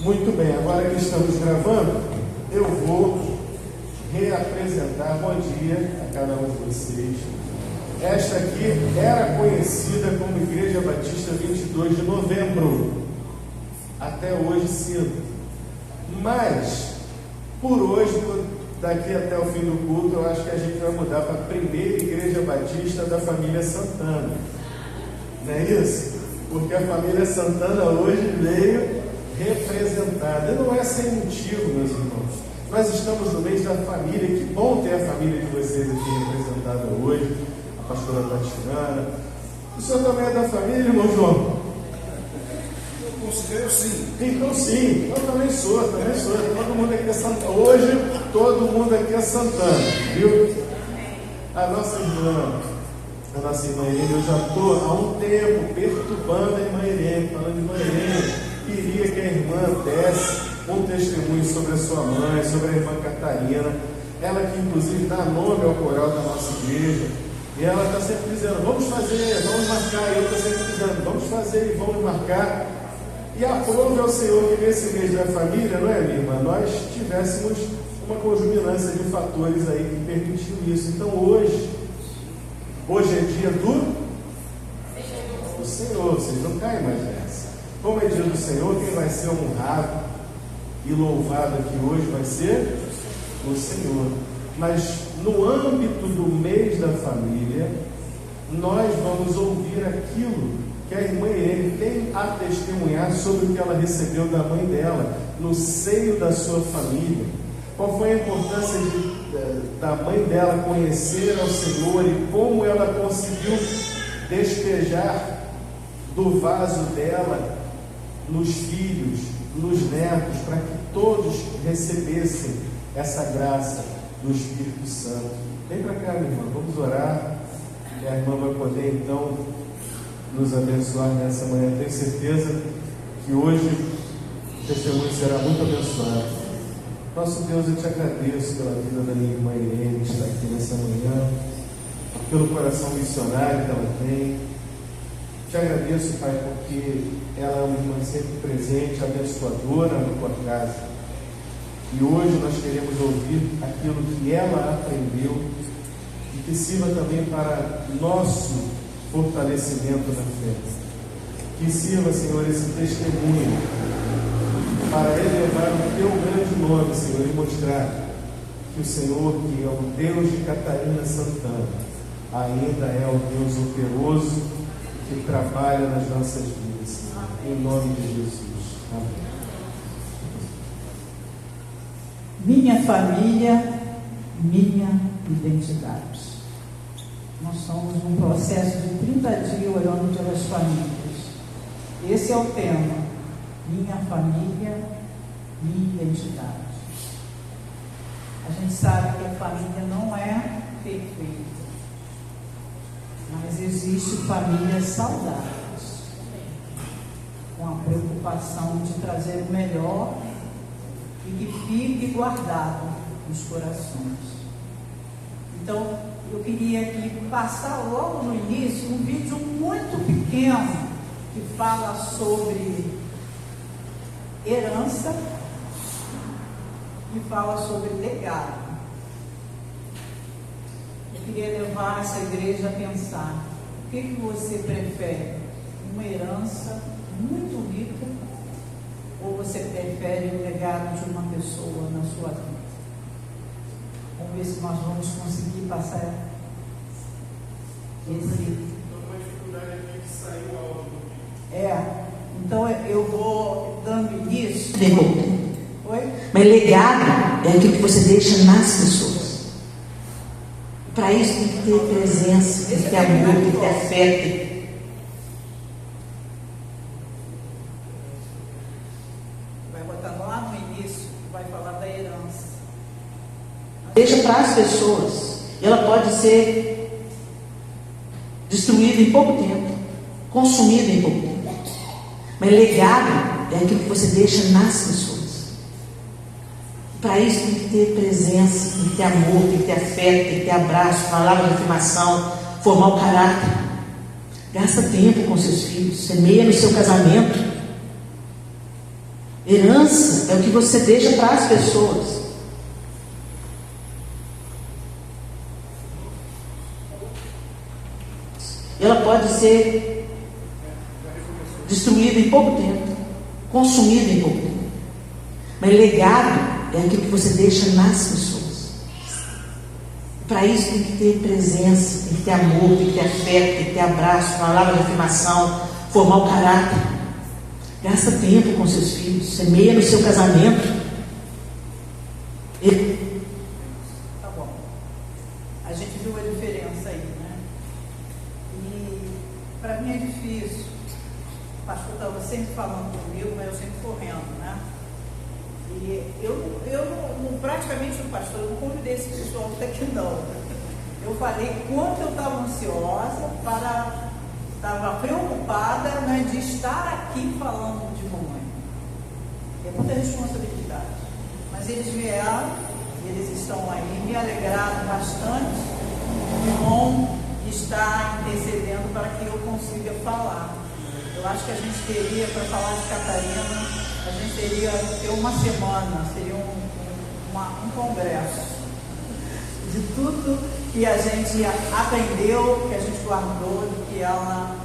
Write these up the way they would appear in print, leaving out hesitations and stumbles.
Muito bem, agora que estamos gravando, eu vou reapresentar. Bom dia a cada um de vocês. Esta aqui era conhecida como Igreja Batista 22 de Novembro, até hoje cedo. Mas, por hoje, daqui até o fim do culto, eu acho que a gente vai mudar para a primeira Igreja Batista da família Santana. Não é isso? Porque a família Santana hoje veio representada. E não é sem motivo, meus irmãos. Nós estamos no mês da família. Que bom ter a família de vocês aqui representada hoje. A pastora Tatiana. O senhor também é da família, irmão João? Eu considero sim. Então sim, eu também sou. Todo mundo aqui é Santana. Hoje, todo mundo aqui é Santana, viu? A nossa irmã Irene, eu já estou há um tempo perturbando a irmã Irene, falando de irmã Irene, queria que a irmã desse um testemunho sobre a sua mãe, sobre a irmã Catarina, ela que inclusive dá nome ao coral da nossa igreja, e ela está sempre dizendo, vamos fazer, vamos marcar, e eu estou sempre dizendo, vamos fazer e vamos marcar, e aprove ao Senhor que nesse mês da família, não é, minha irmã, nós tivéssemos uma conjuminância de fatores aí que permitiu isso. Então hoje é dia do Senhor, vocês não caem mais nessa. Como é dia do Senhor, quem vai ser honrado e louvado aqui hoje vai ser o Senhor. Mas no âmbito do mês da família, nós vamos ouvir aquilo que a irmã Irene tem a testemunhar sobre o que ela recebeu da mãe dela, no seio da sua família. Qual foi a importância da mãe dela conhecer ao Senhor e como ela conseguiu despejar do vaso dela nos filhos, nos netos, para que todos recebessem essa graça do Espírito Santo. Vem para cá, minha irmã, vamos orar, e a irmã vai poder então nos abençoar nessa manhã. Tenho certeza que hoje o testemunho será muito abençoado. Nosso Deus, eu te agradeço pela vida da minha irmã Irene, que está aqui nessa manhã, pelo coração missionário que ela tem. Te agradeço, Pai, porque ela é uma irmã sempre presente, abençoadora na tua casa. E hoje nós queremos ouvir aquilo que ela aprendeu e que sirva também para nosso fortalecimento na fé. Que sirva, Senhor, esse testemunho para elevar o teu grande nome, Senhor, e mostrar que o Senhor, que é o Deus de Catarina Santana, ainda é o Deus operoso que trabalha nas nossas vidas. Em nome de Jesus. Amém. Minha família, minha identidade. Nós estamos num processo de 30 dias orando pelas famílias. Esse é o tema. Minha família, minha identidade. A gente sabe que a família não é perfeita, mas existe famílias saudáveis, com a preocupação de trazer o melhor e que fique guardado nos corações. Então, eu queria aqui passar logo no início um vídeo muito pequeno que fala sobre herança e fala sobre legado. Eu queria levar essa igreja a pensar: o que você prefere? Uma herança muito rica ou você prefere o legado de uma pessoa na sua vida? Vamos ver se nós vamos conseguir passar esse. Estou com uma dificuldade aqui que saiu o áudio. Então eu vou dando início. Oi? Mas legado é aquilo que você deixa nas pessoas. Para isso tem que ter presença, tem que ter amor, tem que ter afeto. Vai botar lá no início, vai falar da herança. Deixa para as pessoas. Ela pode ser destruída em pouco tempo, consumida em pouco tempo. Mas legado é aquilo que você deixa nas pessoas. Para isso tem que ter presença, tem que ter amor, tem que ter afeto, tem que ter abraço, palavra de afirmação, formar o caráter. Gasta tempo com seus filhos, semeia no seu casamento. Herança é o que você deixa para as pessoas. Ela pode ser destruída em pouco tempo, consumida em pouco tempo. Mas legado é aquilo que você deixa nas pessoas. Para isso tem que ter presença, tem que ter amor, tem que ter afeto, tem que ter abraço, palavra de afirmação, formar o caráter. Gasta tempo com seus filhos, semeia no seu casamento. Tá bom. A gente viu a diferença aí, né? E para mim é difícil. O pastor estava sempre falando comigo, mas eu sempre correndo, né? E praticamente o pastor, eu não convidei esse pessoal até que não. Eu falei quanto eu estava ansiosa, estava preocupada, né, de estar aqui falando de mamãe. É muita responsabilidade. Mas eles vieram, eles estão aí, me alegraram bastante. Que bom estar intercedendo para que eu consiga falar. Eu acho que a gente teria, para falar de Catarina, a gente teria que ter uma semana, seria um congresso de tudo que a gente aprendeu, que a gente guardou, que ela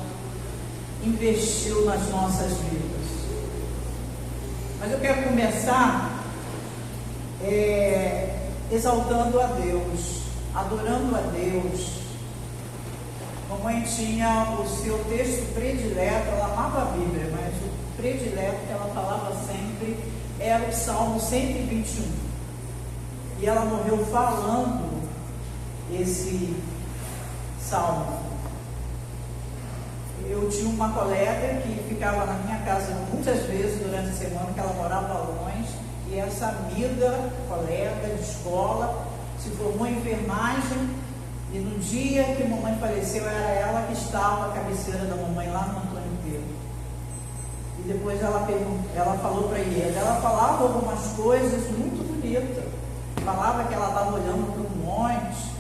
investiu nas nossas vidas. Mas eu quero começar exaltando a Deus, adorando a Deus. Mamãe tinha o seu texto predileto, ela amava a Bíblia, mas o predileto que ela falava sempre era o Salmo 121. E ela morreu falando esse salmo. Eu tinha uma colega que ficava na minha casa muitas vezes durante a semana, que ela morava longe, e essa amiga, colega de escola, se formou em enfermagem, e no dia que a mamãe faleceu, era ela que estava à cabeceira da mamãe lá no Antônio Pedro. E depois ela falou para ele, ela falava algumas coisas muito bonitas. Falava que ela estava olhando para um monte,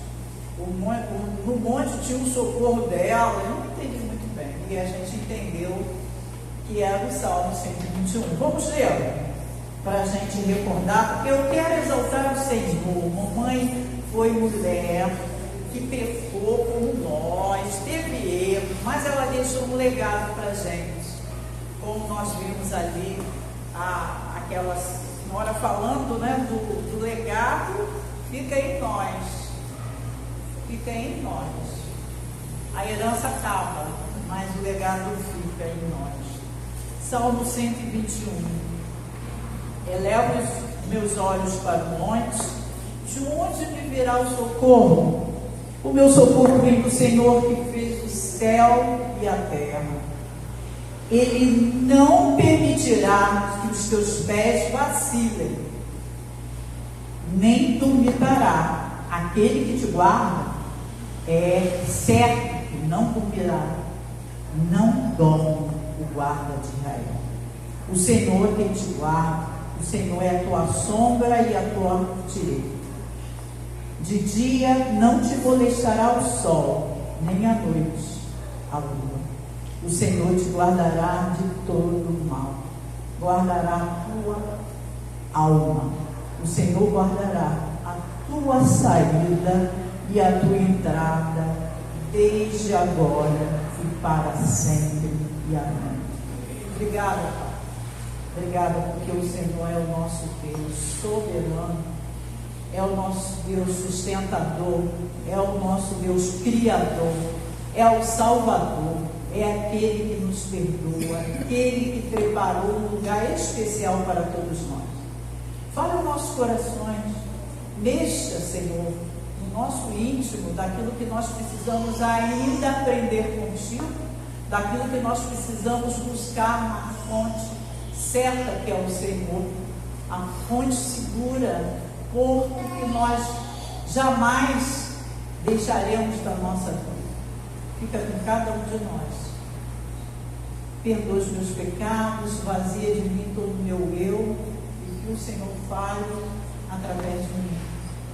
no monte tinha um socorro dela, eu não entendi muito bem, e a gente entendeu que era o Salmo 121. Vamos ler, para a gente recordar, porque eu quero exaltar o Senhor. Mamãe foi mulher que pecou como nós, teve erro, mas ela deixou um legado para a gente, como nós vimos ali, aquela senhora falando, né, do legado, fica em nós, a herança acaba, mas o legado fica em nós. Salmo 121. Elevo os meus olhos para o monte, de onde me virá o socorro? O meu socorro vem do Senhor que fez o céu e a terra. Ele não permitirá que os teus pés vacilem, nem duvidará. Aquele que te guarda é certo que não dormirá, não dorme o guarda de Israel. O Senhor que te guarda, o Senhor é a tua sombra e a tua direita. De dia não te molestará o sol, nem à noite a lua. O Senhor te guardará de todo o mal, guardará a tua alma. O Senhor guardará a tua saída e a tua entrada, desde agora e para sempre. E amém. Obrigada, Pai. Obrigada porque o Senhor é o nosso Deus soberano, é o nosso Deus sustentador, é o nosso Deus criador, é o Salvador, é aquele que nos perdoa, aquele que preparou um lugar especial para todos nós. Fale aos nossos corações, mexa, Senhor, no nosso íntimo, daquilo que nós precisamos ainda aprender contigo, daquilo que nós precisamos buscar na fonte certa que é o Senhor, a fonte segura, porto que nós jamais deixaremos da nossa vida. Fica com cada um de nós. Perdoa os meus pecados, vazia de mim todo o meu eu, e que o Senhor fale através de mim.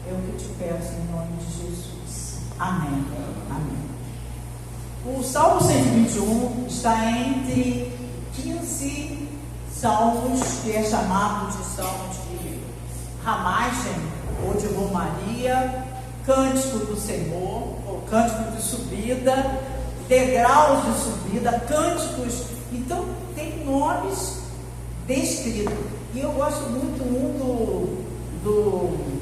É o que eu te peço em nome de Jesus. Amém. Amém. O Salmo 121 está entre 15 salmos que é chamado de salmos de ramagem ou de romaria, cântico do Senhor, ou cântico de subida, degraus de subida, cânticos. Então, tem nomes descritos. E eu gosto muito do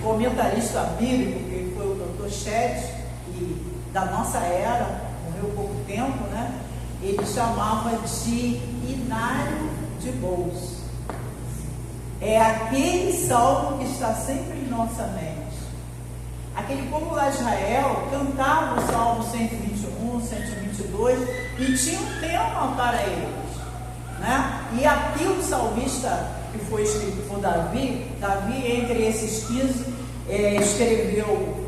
comentarista bíblico, que foi o Dr. Ched, e da nossa era, morreu há pouco tempo, né? Ele chamava de Inário de Bous. É aquele salmo que está sempre em nossa mente. Aquele povo lá de Israel cantava o Salmo 121, 122 e tinha um tema para eles, né? E aqui o salmista, que foi escrito por Davi, entre esses 15, escreveu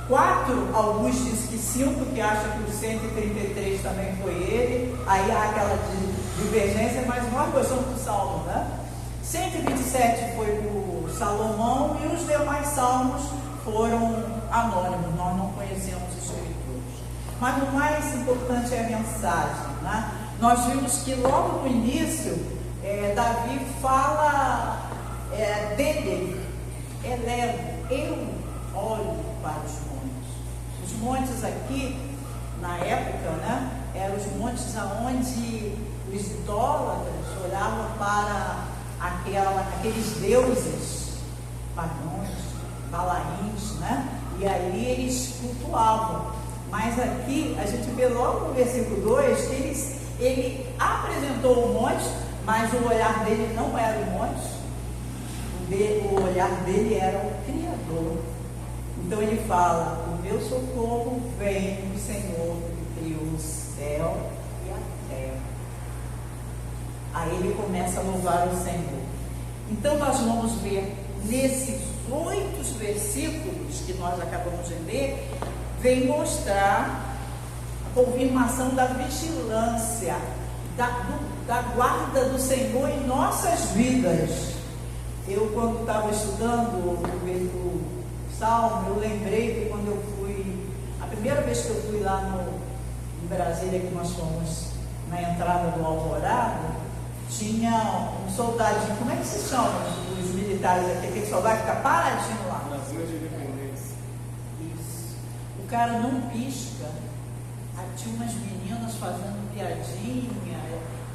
4, alguns dizem que 5, que acham que o 133 também foi ele, aí há aquela divergência, mas nós gostamos do Salmo, né? 127 foi por Salomão e os demais salmos foram anônimos, nós não conhecemos os escritores. Mas o mais importante é a mensagem, né? Nós vimos que logo no início, Davi fala dele, eu olho para os montes. Os montes aqui, na época, né, eram os montes onde os idólatras olhavam para aqueles deuses pagãos, balaíns, né? E aí eles cultuavam. Mas aqui a gente vê logo no versículo 2 que ele apresentou o monte, mas o olhar dele não era o monte, o olhar dele era o Criador. Então ele fala: o meu socorro vem do Senhor que criou o céu e a terra. Aí ele começa a louvar o Senhor. Então nós vamos ver nesses 8 versículos que nós acabamos de ler, vem mostrar a confirmação da vigilância, da guarda do Senhor em nossas vidas. Eu, quando estava estudando o Salmo, eu lembrei que quando eu fui, a primeira vez que eu fui lá em Brasília, que nós fomos na entrada do Alvorada, tinha um soldadinho, como é que se chama os militares aqui? Aquele soldado que fica paradinho lá. Brasil de Independência. Isso. O cara não pisca. Aí tinha umas meninas fazendo piadinha.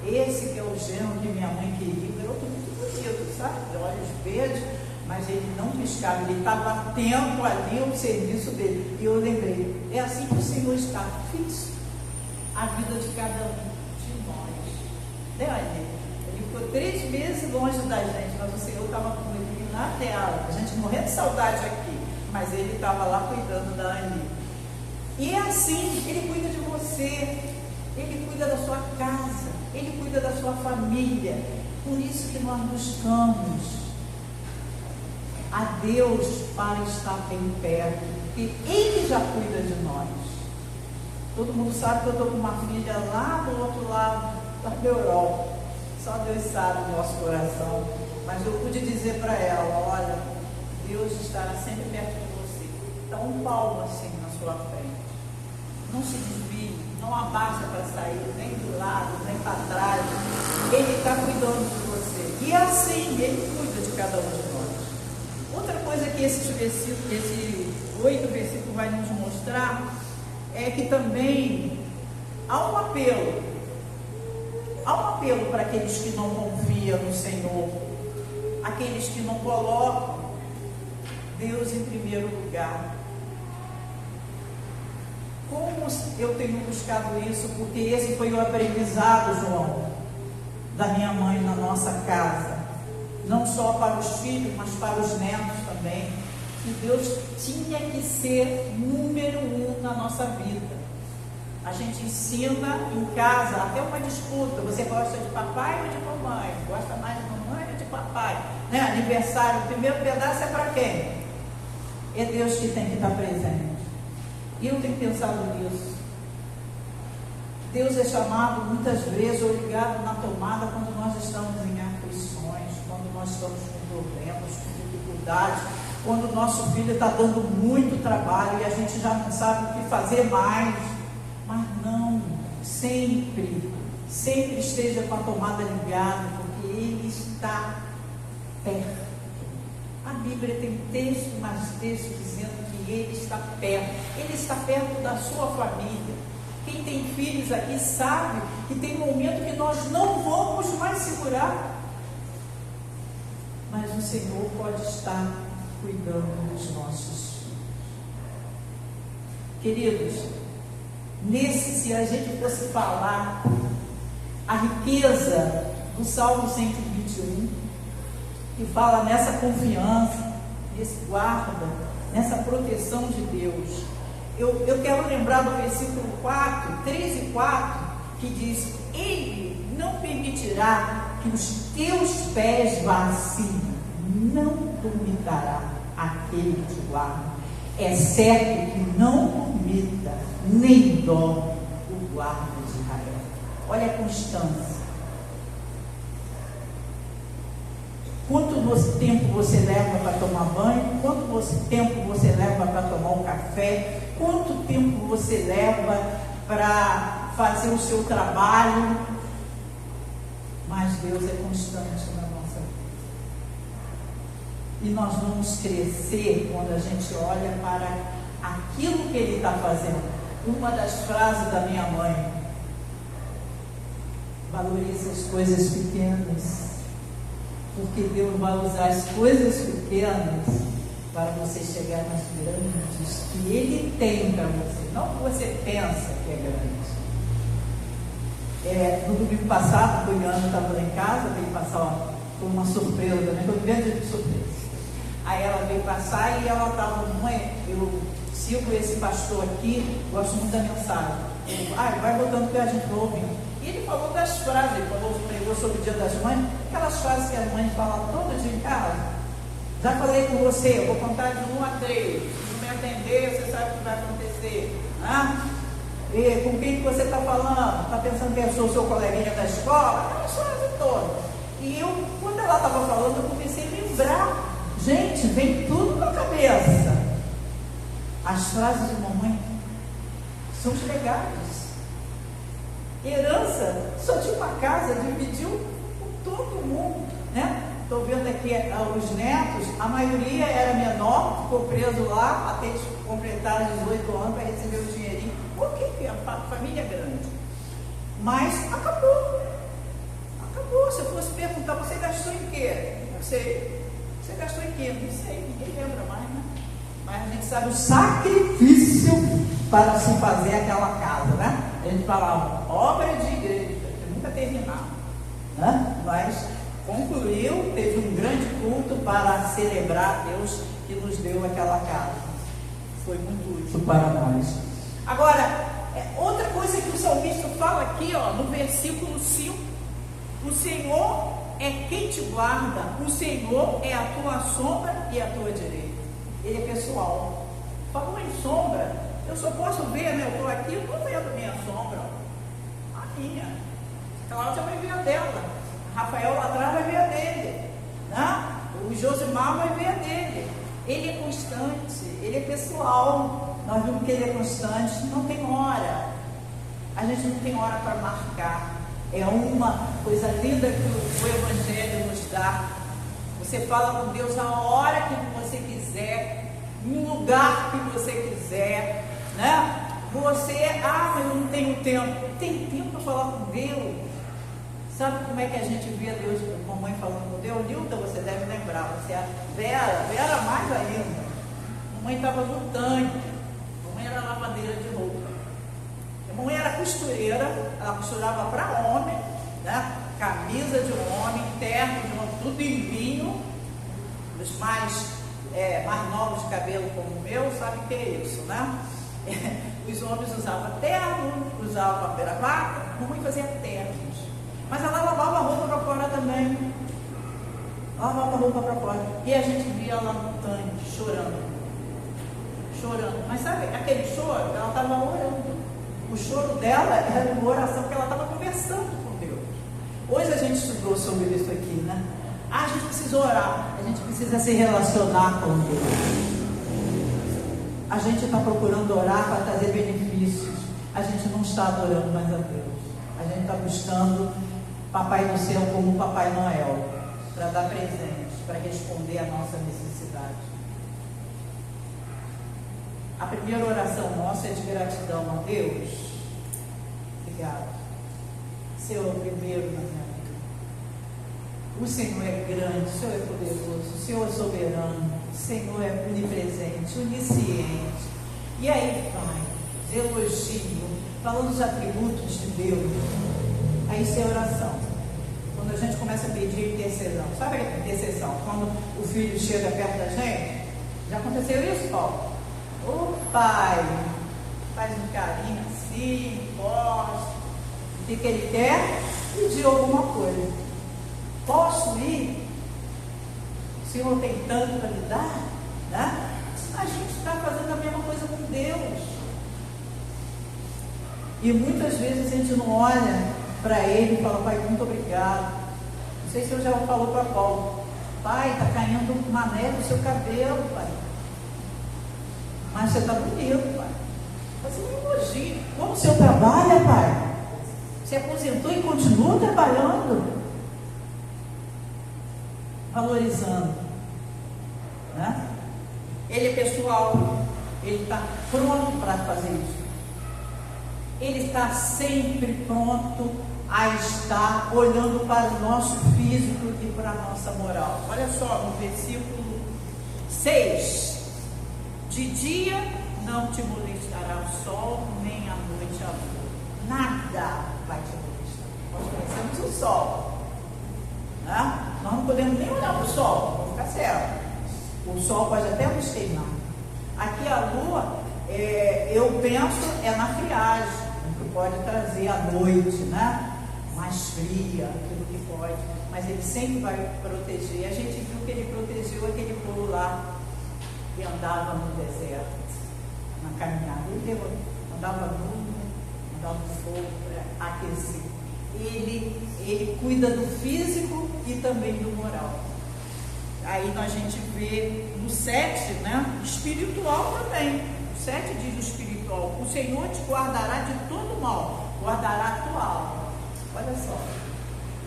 Esse que é o genro que minha mãe queria, um garoto muito bonito, sabe? De olhos verdes, mas ele não piscava, ele estava atento ali ao serviço dele. E eu lembrei, é assim que o Senhor está fixo a vida de cada um de nós. Ele ficou 3 meses longe da gente, mas o Senhor estava com ele na tela, a gente morrendo de saudade aqui, mas ele estava lá cuidando da Ani. E é assim, ele cuida de você, ele cuida da sua casa, ele cuida da sua família. Por isso que nós buscamos a Deus para estar bem perto, porque Ele já cuida de nós. Todo mundo sabe que eu estou com uma filha lá do outro lado da Europa. Só Deus sabe o nosso coração. Mas eu pude dizer para ela: olha, Deus estará sempre perto de você. Dá um palmo assim na sua frente. Não se desvie, não abaixa para sair, nem do lado, nem para trás. Ele está cuidando de você. E assim, Ele cuida de cada um de nós. Outra coisa que esse 8 versículo vai nos mostrar é que também há um apelo. Há um apelo para aqueles que não confiam no Senhor, aqueles que não colocam Deus em primeiro lugar. Como eu tenho buscado isso? Porque esse foi o aprendizado, João, da minha mãe na nossa casa. Não só para os filhos, mas para os netos também. Que Deus tinha que ser número 1 na nossa vida. A gente ensina em casa, até uma disputa: você gosta de papai ou de mamãe? Gosta mais de mamãe ou de papai? Né? Aniversário, o primeiro pedaço é para quem? É Deus que tem que estar presente. E eu tenho pensado nisso. Deus é chamado muitas vezes ou ligado na tomada quando nós estamos em aflições, quando nós estamos com problemas, com dificuldades, quando o nosso filho está dando muito trabalho e a gente já não sabe o que fazer mais. Mas não, sempre sempre esteja com a tomada ligada, porque Ele está perto. A Bíblia tem texto, mais texto dizendo que Ele está perto. Ele está perto da sua família. Quem tem filhos aqui sabe que tem um momento que nós não vamos mais segurar, mas o Senhor pode estar cuidando dos nossos filhos. Queridos, se a gente fosse falar a riqueza do Salmo 121, que fala nessa confiança, nesse guarda, nessa proteção de Deus, eu quero lembrar do versículo 4, 3 e 4, que diz: Ele não permitirá que os teus pés vacilem, não dormitará aquele que te guarda. É certo que não dormita, nem dorme o guarda de Israel. Olha a constância. Quanto tempo você leva para tomar banho? Quanto tempo você leva para tomar um café? Quanto tempo você leva para fazer o seu trabalho? Mas Deus é constante na nossa vida. E nós vamos crescer quando a gente olha para aquilo que Ele está fazendo. Uma das frases da minha mãe: valorize as coisas pequenas, porque Deus vai usar as coisas pequenas para você chegar nas grandes que Ele tem para você, não que você pensa que é grande. No domingo passado, o Juliano estava lá em casa, veio passar uma surpresa também, foi um grande surpresa. Aí ela veio passar e ela estava: mãe, eu sigo esse pastor aqui, gosto muito da mensagem. Ele falou: vai botando que a gente vai ouvir. E ele falou das frases, ele pregou sobre o Dia das Mães, aquelas frases que as mães falam todo dia em casa. Já falei com você, eu vou contar de 1 a 3. Se não me atender, você sabe o que vai acontecer. E com quem que você está falando? Está pensando que eu sou seu coleguinha da escola? Aquelas frases todas. E eu, quando ela estava falando, eu comecei a lembrar. Gente, vem tudo na cabeça. As frases de mamãe são os legados. Herança, só tinha uma casa, dividiu com todo mundo, né? Estou vendo aqui os netos, a maioria era menor, ficou preso lá até completar 18 anos para receber o dinheirinho. Por que a família é grande? Mas acabou. Acabou. Se eu fosse perguntar, você gastou em quê? Não sei. Você gastou em quê? Não sei, ninguém lembra mais, né? Mas a gente sabe o sacrifício para se fazer aquela casa, né? A gente falava obra de igreja, que nunca terminava, né? Mas concluiu, teve um grande culto para celebrar a Deus que nos deu aquela casa. Foi muito útil para nós. Agora, outra coisa que o salmista fala aqui, no versículo 5: o Senhor é quem te guarda, o Senhor é a tua sombra e a tua direita. Ele é pessoal. Falou em sombra, eu só posso ver, né? Eu estou aqui, eu estou vendo minha sombra, a minha. Cláudia vai ver a dela, Rafael lá atrás vai ver a dele, né? O Josimar vai ver a dele. Ele é constante, ele é pessoal. Nós vimos que ele é constante, não tem hora. A gente não tem hora para marcar. É uma coisa linda que o Evangelho nos dá. Você fala com Deus na hora que você quiser, no lugar que você quiser, né? Você, mas eu não tenho tempo. Tem tempo para falar com Deus. Sabe como é que a gente via Deus, a mamãe falando com Deus? Nilton, você deve lembrar. Você, Vera mais ainda. A mamãe estava no tanque. A mamãe era lavadeira de roupa. A mamãe era costureira, ela costurava para homem, né? Camisa de homem, terno de homem, tudo em vinho. Os mais novos de cabelo como o meu, sabe o que é isso, né? Os homens usavam terno, usavam gravata, a mamãe fazia ternos. Mas ela lavava a roupa para fora também. Lavava a roupa para fora. E a gente via ela no tanque, chorando. Mas sabe, aquele choro, ela estava orando. O choro dela era uma oração, porque ela estava conversando com Deus. Hoje a gente estudou sobre isso aqui, né? A gente precisa orar, a gente precisa se relacionar com Deus. A gente está procurando orar para trazer benefícios. A gente não está adorando mais a Deus. a gente está buscando Papai do Céu como Papai Noel, para dar presentes, para responder à nossa necessidade. A primeira oração nossa é de gratidão a Deus. Obrigado. Senhor, primeiro na minha vida. O Senhor é grande, o Senhor é poderoso, o Senhor é soberano, o Senhor é onipresente, onisciente. E aí vai, elogio, falando dos atributos de Deus. Aí isso é oração. Quando a gente começa a pedir intercessão, sabe a intercessão? Quando o filho chega perto da gente, já aconteceu isso, Paulo? O pai faz um carinho assim, gosta, o que ele quer? Pedir alguma coisa. Posso ir? O Senhor tem tanto para me dar, né? A gente está fazendo a mesma coisa com Deus. E muitas vezes a gente não olha para Ele e fala, Pai, muito obrigado. Não sei se eu já falou para Paulo, Pai, está caindo mané do seu cabelo, Pai. Mas você está bonito, Pai. Você me elogio. Como o senhor trabalha, Pai? Você aposentou e continua trabalhando. Valorizando, né? Ele é pessoal, ele está pronto para fazer isso. Ele está sempre pronto a estar olhando para o nosso físico e para a nossa moral. Olha só, no versículo 6. De dia não te molestará o sol, nem à noite a lua. Nada vai te molestar. Nós conhecemos o sol, né? Nós não podemos nem olhar para o sol, vamos ficar cego. O sol pode até nos queimar. Aqui a lua, eu penso, é na friagem, que pode trazer a noite, né? Mais fria, aquilo que pode. Mas ele sempre vai proteger. A gente viu que ele protegeu aquele povo lá que andava no deserto, na caminhada. Ele andava nu, andava no fogo para aquecer. Ele cuida do físico e também do moral. Aí a gente vê no 7, né? Espiritual também. O 7 diz o espiritual: o Senhor te guardará de todo mal, guardará a tua alma. Olha só,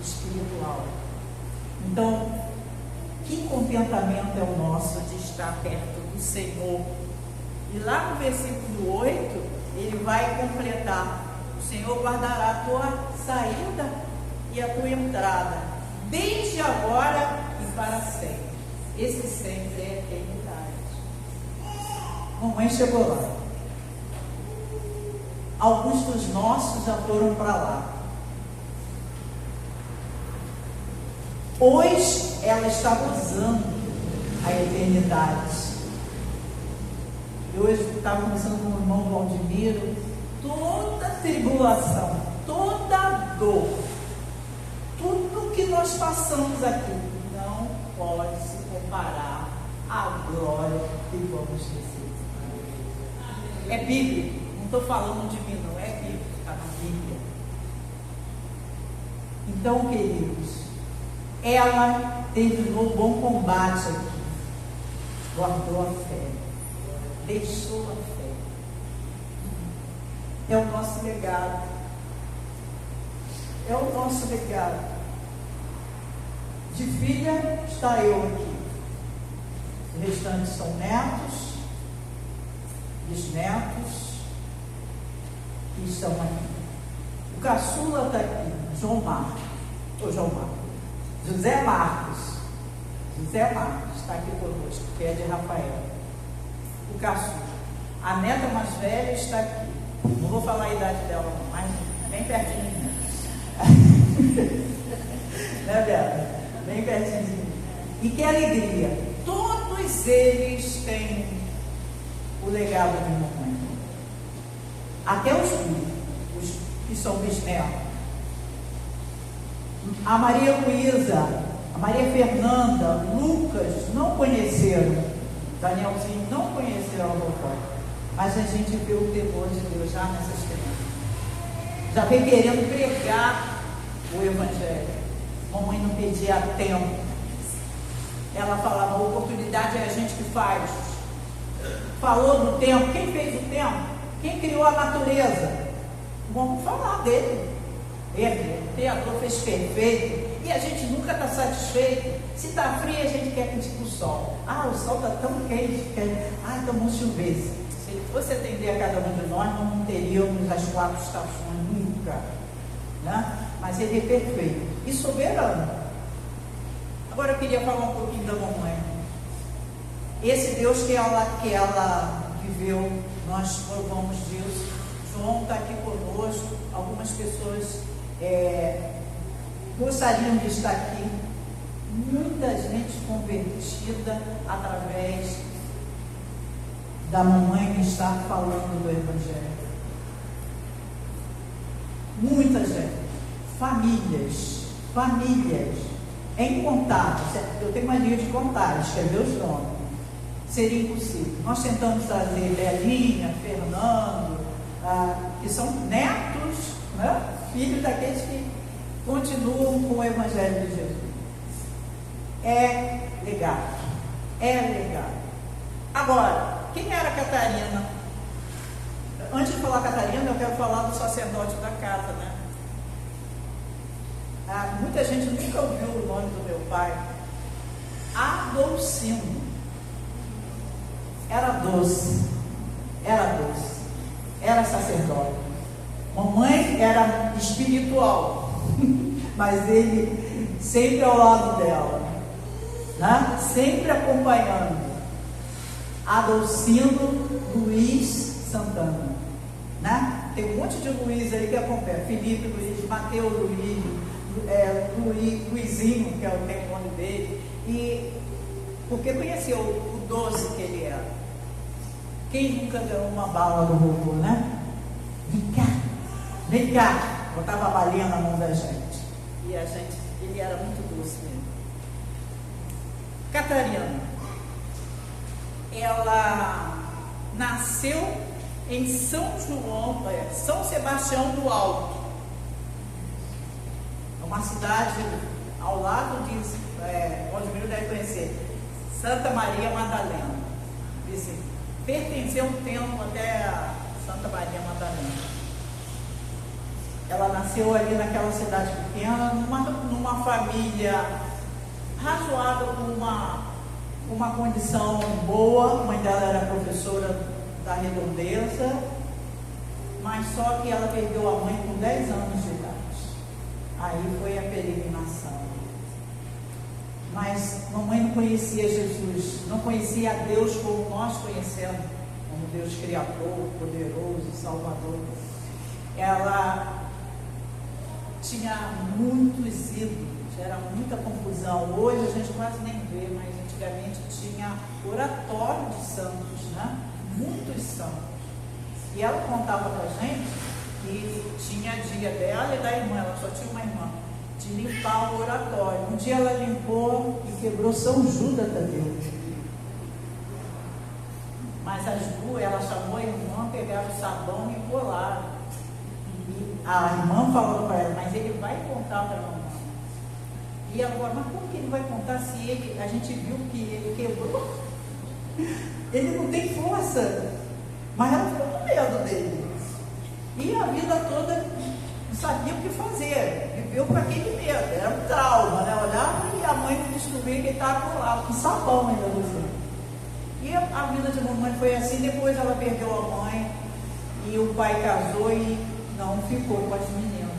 espiritual. Então, que contentamento é o nosso de estar perto do Senhor. E lá no versículo 8, ele vai completar: o Senhor guardará a tua saída e a tua entrada, desde agora e para sempre. Esse sempre é a eternidade. Mamãe chegou lá. Alguns dos nossos já foram para lá. Hoje ela está gozando a eternidade. Eu hoje estava conversando com o irmão Valdemiro. Toda tribulação, toda dor, tudo que nós passamos aqui não pode se comparar à glória que vamos receber. É bíblico, não estou falando de mim, não é bíblico, está na Bíblia. Então, queridos, ela terminou o bom combate aqui, guardou a fé, deixou a fé. É o nosso legado. É o nosso legado. De filha está eu aqui. O restante são netos, bisnetos, que estão aqui. O caçula está aqui, José Marcos. José Marcos está aqui conosco, que é de Rafael. O caçula. A neta mais velha está aqui. Não vou falar a idade dela, não, mas bem pertinho de mim. Né, Bela? Bem pertinho de mim. E que alegria! Todos eles têm o legado de mamãe. Até os que são bisnetos. A Maria Luísa, a Maria Fernanda, Lucas não conheceram. Danielzinho não conheceram a vovó. Mas a gente vê o temor de Deus já nessas crianças. Já vem querendo pregar o Evangelho. Mamãe não pedia tempo. Ela falava: a oportunidade é a gente que faz. Falou do tempo. Quem fez o tempo? Quem criou a natureza? Vamos falar dele. Criador fez perfeito, e a gente nunca está satisfeito. Se está frio, a gente quer que tipo o sol. Ah, o sol está tão quente, então vamos chover. Se ele fosse atender a cada um de nós, não teríamos as 4 estações, nunca. Né? Mas ele é perfeito e soberano. Agora eu queria falar um pouquinho da mamãe. Esse Deus que ela viveu, nós louvamos Deus. João está aqui conosco. Algumas pessoas gostariam de estar aqui. Muita gente convertida através da mamãe que está falando do Evangelho. Muita gente. Famílias. Incontáveis. Eu tenho mania de contar, escrever os nomes. Seria impossível. Nós tentamos trazer Belinha, Fernando, que são netos, né? Filhos daqueles que continuam com o Evangelho de Jesus. É legado. Agora, quem era Catarina? Antes de falar Catarina, eu quero falar do sacerdote da casa, né? Muita gente nunca ouviu o nome do meu pai. Adolcino. Era doce. Era sacerdote. Mamãe era espiritual, mas ele sempre ao lado dela, né? Sempre acompanhando. Adolcino Luiz Santana, né? Tem um monte de Luiz aí que acompanha. Felipe Luiz, Mateus Luiz, Luizinho, que é o nome dele, e porque conheceu o doce que ele era. Quem nunca deu uma bala do vovô, né? Vem cá, botava a balinha na mão da gente. E ele era muito doce mesmo. Catarina, ela nasceu em São Sebastião do Alto. É uma cidade ao lado de, Osmiro deve conhecer, Santa Maria Madalena. Disse, pertenceu um tempo até a Santa Maria Madalena. Ela nasceu ali naquela cidade pequena, numa família razoável, com uma condição boa. A mãe dela era professora da Redondeza, mas só que ela perdeu a mãe com 10 anos de idade. Aí foi a peregrinação. Mas mamãe não conhecia Jesus, não conhecia a Deus como nós conhecemos, como Deus Criador, poderoso, Salvador. Ela tinha muitos ídolos, era muita confusão. Hoje a gente quase nem vê, mas antigamente tinha oratório de santos, né? Muitos santos. E ela contava pra gente que tinha dia dela e da irmã, ela só tinha uma irmã, de limpar o oratório. Um dia ela limpou e quebrou São Judas Tadeu. Mas as duas, ela chamou a irmã, pegaram o sabão e colaram. E a irmã falou para ela, mas ele vai contar para a mamãe. E ela falou, mas como que ele vai contar se a gente viu que ele quebrou? Ele não tem força. Mas ela ficou com medo dele. E a vida toda não sabia o que fazer. Viveu com aquele medo. Era um trauma, né? Olhava e a mãe descobriu que ele estava colado, com sabão ainda no céu. E a vida de mamãe foi assim. Depois ela perdeu a mãe e o pai casou e não ficou com as meninas.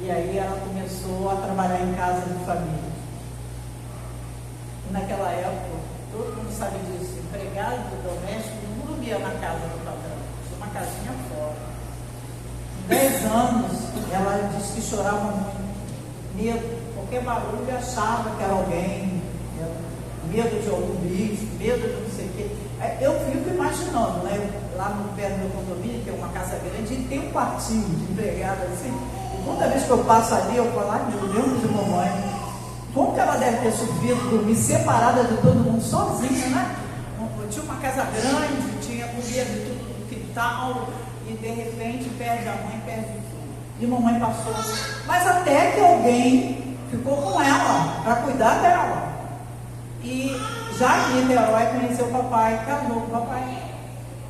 E aí ela começou a trabalhar em casa de família. E naquela época, todo mundo sabe disso, empregado doméstico não dormia na casa do patrão, tinha uma casinha fora. Com 10 anos, ela disse que chorava muito, medo, qualquer barulho achava que era alguém, medo de algum bicho, medo de não sei o quê. Eu fico imaginando, né? Lá no pé do meu condomínio, que é uma casa grande, e tem um quartinho de empregada assim. E toda vez que eu passo ali, eu falo, ai meu Deus de mamãe, como que ela deve ter sofrido, dormir separada de todo mundo, sozinha, né? Tinha uma casa grande, tinha comida de tudo no quintal, e de repente perde a mãe, perde tudo. E mamãe passou. Mas até que alguém ficou com ela, para cuidar dela. E já em Niterói conheceu o papai, casou com o papai.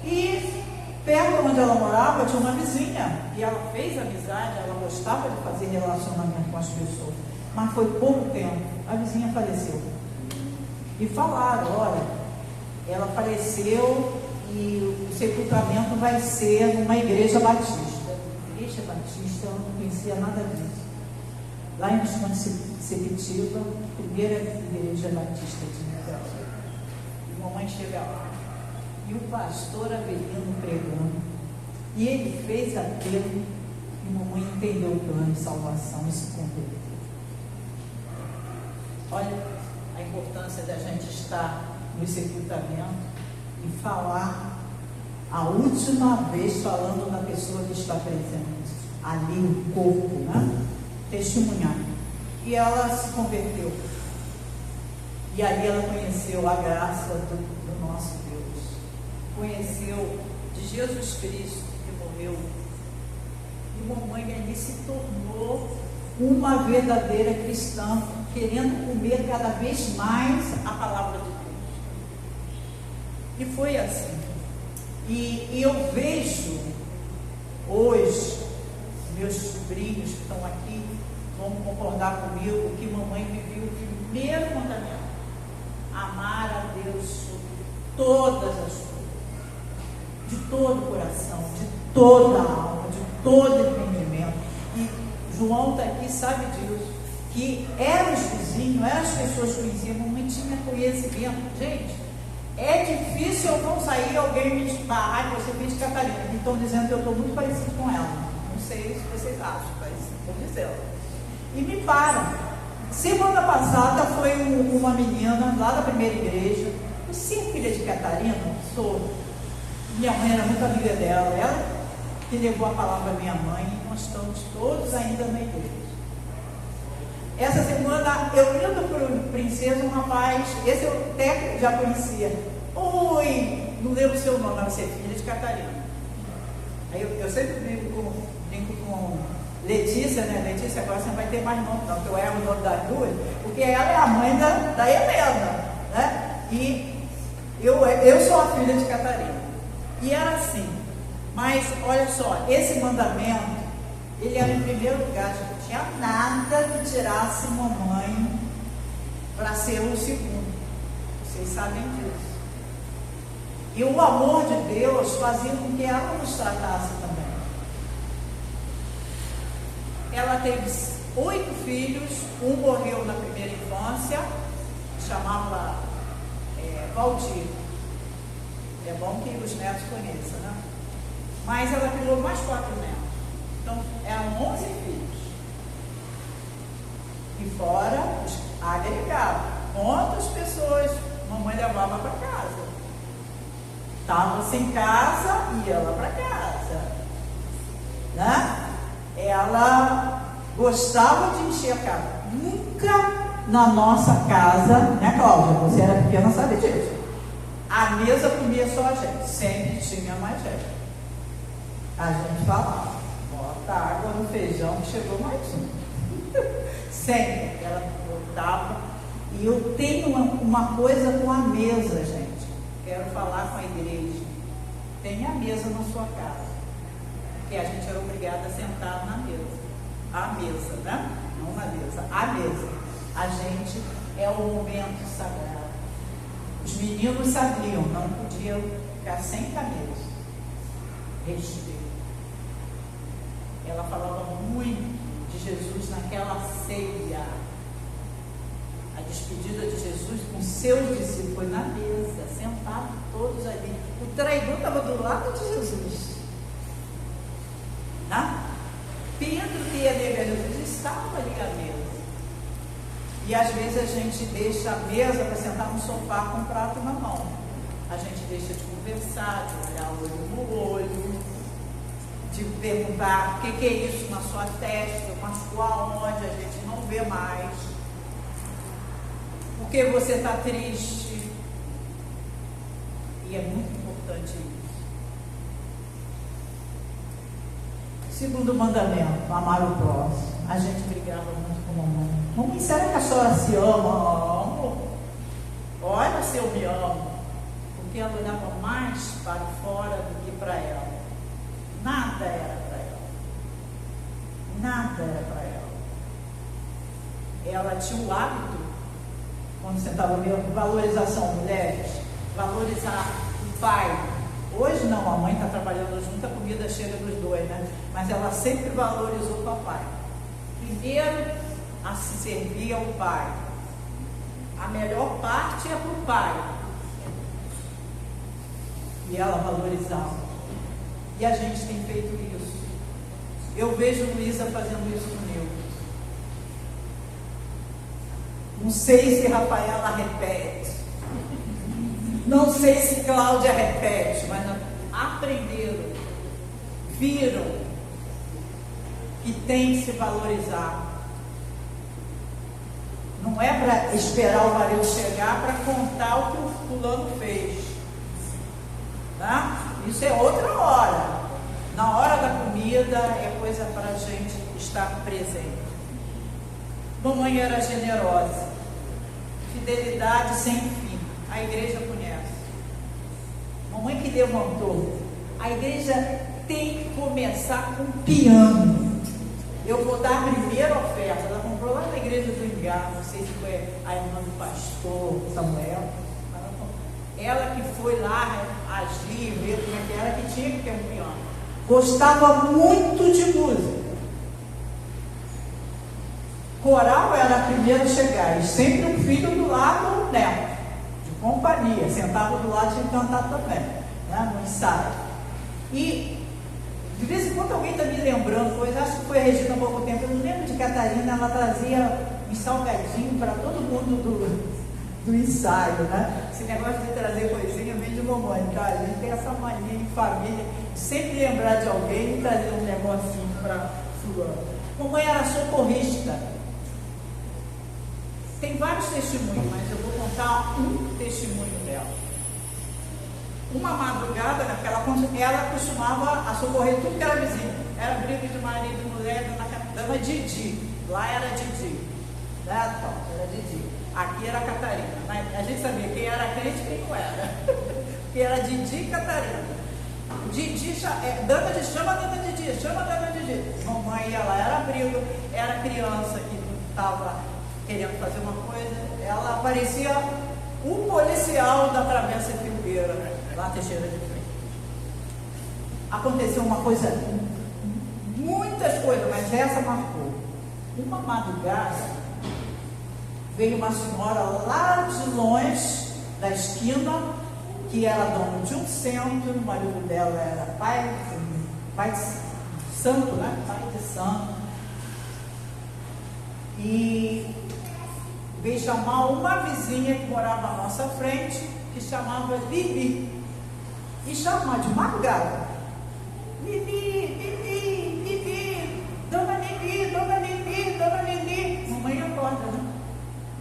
E Perto onde ela morava tinha uma vizinha, e ela fez amizade, ela gostava de fazer relacionamento com as pessoas, mas foi pouco tempo, a vizinha faleceu. E falaram, olha, ela faleceu e o sepultamento vai ser numa igreja batista. Igreja batista, eu não conhecia nada disso. Lá em Visconde Sepetiba, primeira igreja batista de Niterói. E mamãe chega lá. E o pastor Avelino pregando. E ele fez apelo. E mamãe entendeu o plano de salvação e se converteu. Olha a importância da gente estar no sepultamento e falar a última vez falando da pessoa que está presente. Ali o corpo, né? Testemunhar. E ela se converteu. E ali ela conheceu a graça do nosso Deus. Conheceu de Jesus Cristo que morreu. E mamãe ali se tornou uma verdadeira cristã, querendo comer cada vez mais a palavra de Deus. E foi assim. E eu vejo hoje, meus sobrinhos que estão aqui vão concordar comigo que mamãe viveu o primeiro mandamento: amar a Deus sobre todas as coisas, de todo o coração, de toda a alma, de todo o entendimento. E João está aqui, sabe disso, que eram os vizinhos, eram as pessoas que conheciam, mamãe tinha conhecimento. Gente, é difícil eu não sair alguém me esbarrar, você fez de Catarina. E estão dizendo que eu estou muito parecido com ela. Não sei se vocês acham, mas estou dizendo. E me param. Semana passada foi uma menina lá da primeira igreja. Você é filha de Catarina? Sou. Minha mãe era muito amiga dela. Ela que levou a palavra à minha mãe. E nós estamos todos ainda na igreja. Essa semana eu indo para o Princesa, um rapaz, esse eu até já conhecia. Oi, não lembro o seu nome, mas você é filha de Catarina. Aí eu sempre brinco com Letícia, né? Letícia, agora você não vai ter mais nome, não, porque eu erro o nome das duas, porque ela é a mãe da Helena, né? E eu sou a filha de Catarina. E era assim. Mas olha só, esse mandamento, ele era em primeiro lugar, não tinha nada que tirasse mamãe para ser o segundo. Vocês sabem disso. E o amor de Deus fazia com que ela nos tratasse também. Ela teve 8 filhos, um morreu na primeira infância, chamava Valdir. É bom que os netos conheçam, né? Mas ela criou mais 4 netos. Então, eram 11 filhos. E fora os agregados. Quantas pessoas mamãe levava para casa? Estava sem casa, ia lá para casa. Né? Ela gostava de encher a casa. Nunca na nossa casa, né, Cláudia? Você era pequena, sabe disso. A mesa comia só a gente. Sempre tinha mais gente. A gente falava: bota água no feijão que chegou mais um. Sempre ela botava. E eu tenho uma coisa com a mesa, gente. Quero falar com a igreja. Tenha a mesa na sua casa. Porque a gente era obrigada a sentar na mesa. A mesa, né? Não na mesa, a mesa. A gente é o momento sagrado. Os meninos sabiam, não podiam ficar sem camisa. Respeito. Ela falava muito de Jesus naquela ceia. A despedida de Jesus com seus discípulos foi na mesa, sentados todos ali. O traidor estava do lado de Jesus. Né? Pedro, que ia negar Jesus, estava ali à mesa. E às vezes a gente deixa a mesa para sentar no sofá com um prato na mão. A gente deixa de conversar, de olhar olho no olho, de perguntar o que é isso na sua testa, machucou aonde, a gente não vê mais. Por que você está triste? E é muito importante isso. Segundo mandamento, amar o próximo. A gente brigava muito com a mamãe. Mamãe, será que a senhora se ama? Amo. Olha se eu me amo. Porque ela olhava mais para fora do que para ela. nada era para ela. Nada era para ela. Ela tinha o hábito, quando você estava vendo, valorização, mulheres, valorizar o pai. Hoje não, a mãe está trabalhando junto, a comida chega dos dois, né? Mas ela sempre valorizou o papai. Primeiro, a se servir ao pai. A melhor parte é para o pai. E ela valorizava. E a gente tem feito isso. Eu vejo Luísa fazendo isso comigo. Não sei se Rafaela repete. Não sei se Cláudia repete, mas aprenderam, viram que tem que se valorizar. Não é para esperar o marido chegar para contar o que o fulano fez. Tá? Isso é outra hora. Na hora da comida é coisa para a gente estar presente. Mamãe era generosa. Fidelidade sem fim. A igreja conhece. Mamãe que levantou. A igreja tem que começar com piano. Eu vou dar a primeira oferta. Ela comprou lá na igreja do Engar. Não sei se foi a irmã do pastor Samuel. Ela que foi lá agir, ver como é que era, que tinha que ter um piano. Gostava muito de música. Coral era a primeira a chegar. E sempre um filho do lado, o neto. Companhia, sentava do lado e tinha cantado também, né, no ensaio. E de vez em quando alguém está me lembrando coisa, acho que foi a Regina há pouco tempo, eu não lembro de Catarina, ela trazia um salgadinho para todo mundo do ensaio, né? Esse negócio de trazer coisinha vem de mamãe, tá? A gente tem essa mania em família de sempre lembrar de alguém e trazer um negocinho para fulano. Mamãe era socorrista. Tem vários testemunhos, mas eu vou contar um testemunho dela. Uma madrugada, ela costumava a socorrer tudo que era vizinho. Era briga de marido e mulher, dama Didi. Lá era Didi. Né? Era Didi. Aqui era Catarina. A gente sabia quem era crente e quem não era. Porque era Didi e Catarina. Didi, dama Didi, chama a dama Didi, chama a dama Didi. Mamãe, ela era briga, era criança que estava querendo fazer uma coisa, ela parecia o policial da Travessa Filgueira, né? Lá Teixeira de Freitas. Aconteceu uma coisa, muitas coisas, mas essa marcou. Uma madrugada, veio uma senhora lá de longe, da esquina, que era dona de um centro, o marido dela era pai de santo, né? Pai de santo. E veio chamar uma vizinha que morava à nossa frente, que chamava Bibi. E chamar de madrugada. Bibi, Bibi, Bibi, Dona Bibi, Dona Bibi, Dona Bibi. Mamãe acorda, né?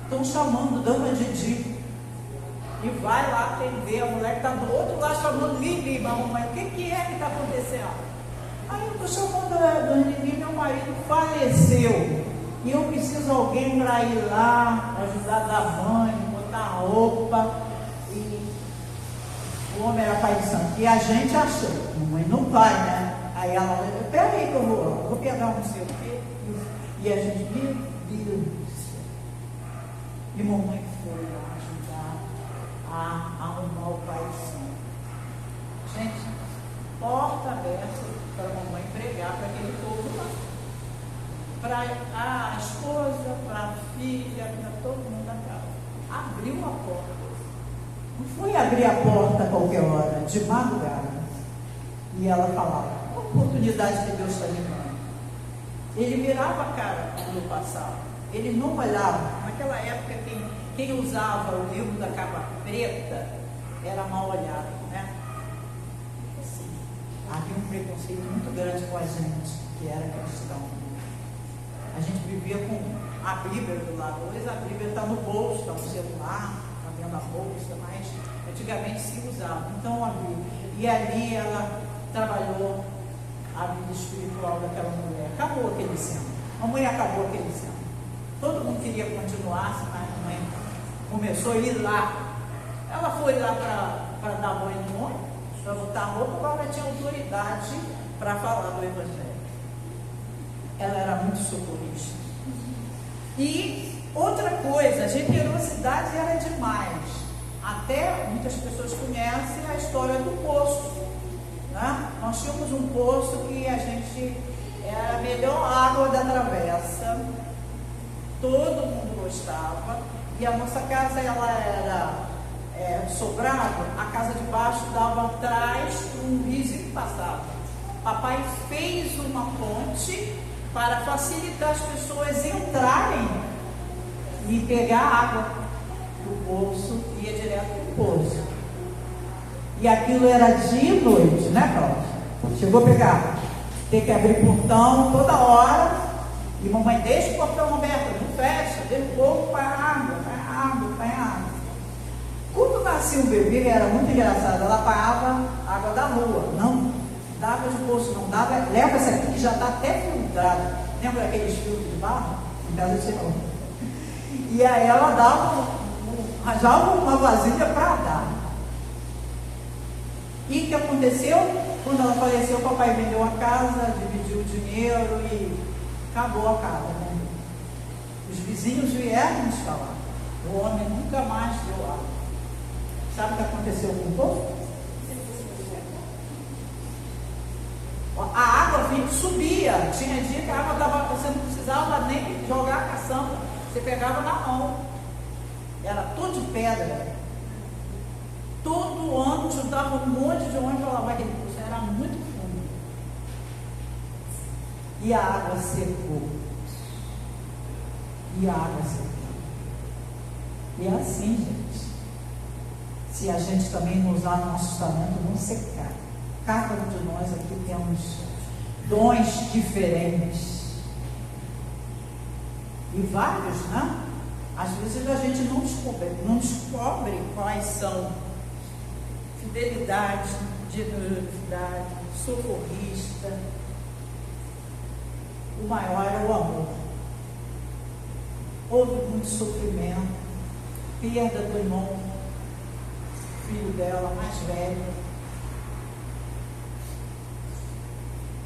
Estão chamando Dona Didi. E vai lá atender, a mulher que está do outro lado chamando Bibi. Mas mamãe, o que é que está acontecendo? Aí eu estou chamando a Dona Bibi, meu marido faleceu. E eu preciso de alguém para ir lá, ajudar a dar banho, botar roupa. E o homem era pai de santo. E a gente achou, mamãe não vai, né? Aí ela falou, peraí que eu vou pegar um sei o quê. E a gente, meu Deus do céu. E mamãe foi lá ajudar a arrumar o pai de santo. Gente, porta aberta para a mamãe pregar para aquele povo lá. Para a esposa, para a filha, para todo mundo da casa. Abriu a porta. Não foi abrir a porta a qualquer hora, de madrugada. E ela falava, a oportunidade que Deus está me dando. Ele virava a cara quando passava. Ele não olhava. Naquela época, quem usava o livro da capa preta era mal olhado, né? Assim, havia um preconceito muito grande com a gente, que era cristão. A gente vivia com a Bíblia do lado. Hoje a Bíblia está no bolso, está no celular, está dentro da bolsa, mas antigamente se usava. Então a Bíblia. E ali ela trabalhou a vida espiritual daquela mulher. Acabou aquele centro. A mãe acabou aquele centro. Todo mundo queria continuar, mas a mãe começou a ir lá. Ela foi lá para dar banho no homem, para botar roupa, agora ela tinha autoridade para falar do Evangelho. Ela era muito socorrista. E outra coisa, a generosidade era demais. Até muitas pessoas conhecem a história do poço, né? Nós tínhamos um poço que a gente era a melhor água da travessa, todo mundo gostava, e a nossa casa ela era sobrado, a casa de baixo dava atrás um riozinho que passava. Papai fez uma ponte para facilitar as pessoas entrarem e pegar água do poço, ia direto para o poço. E aquilo era dia e noite, né, Cláudia? Chegou a pegar, tem que abrir portão toda hora, e mamãe deixa o portão aberto, não fecha, deixa o povo para água, para água, para água. Quando nascia um bebê, era muito engraçado, ela pagava água da rua, não dava de poço, não dava, leva essa aqui que já está até filtrada. Lembra aqueles filtros de barro? Em casa de novo. E aí ela arranjava uma vasilha para dar. E o que aconteceu? Quando ela faleceu, o papai vendeu a casa, dividiu o dinheiro e acabou a casa, né? Os vizinhos vieram nos falar. O homem nunca mais deu água. Sabe o que aconteceu com o povo? A água subia. Tinha dia que a água dava, você não precisava nem jogar a caçamba. Você pegava na mão. Era tudo de pedra. Todo ano juntava um monte de homem para lavar aquele poço. Era muito fundo. E a água secou. E a água secou. E é assim, gente. Se a gente também não usar nossos talentos, vão secar. Cada um de nós aqui temos dons diferentes. E vários, né? Às vezes a gente não descobre quais são. Fidelidade, generosidade, socorrista. O maior é o amor. Houve muito sofrimento, perda do irmão, filho dela, mais velho.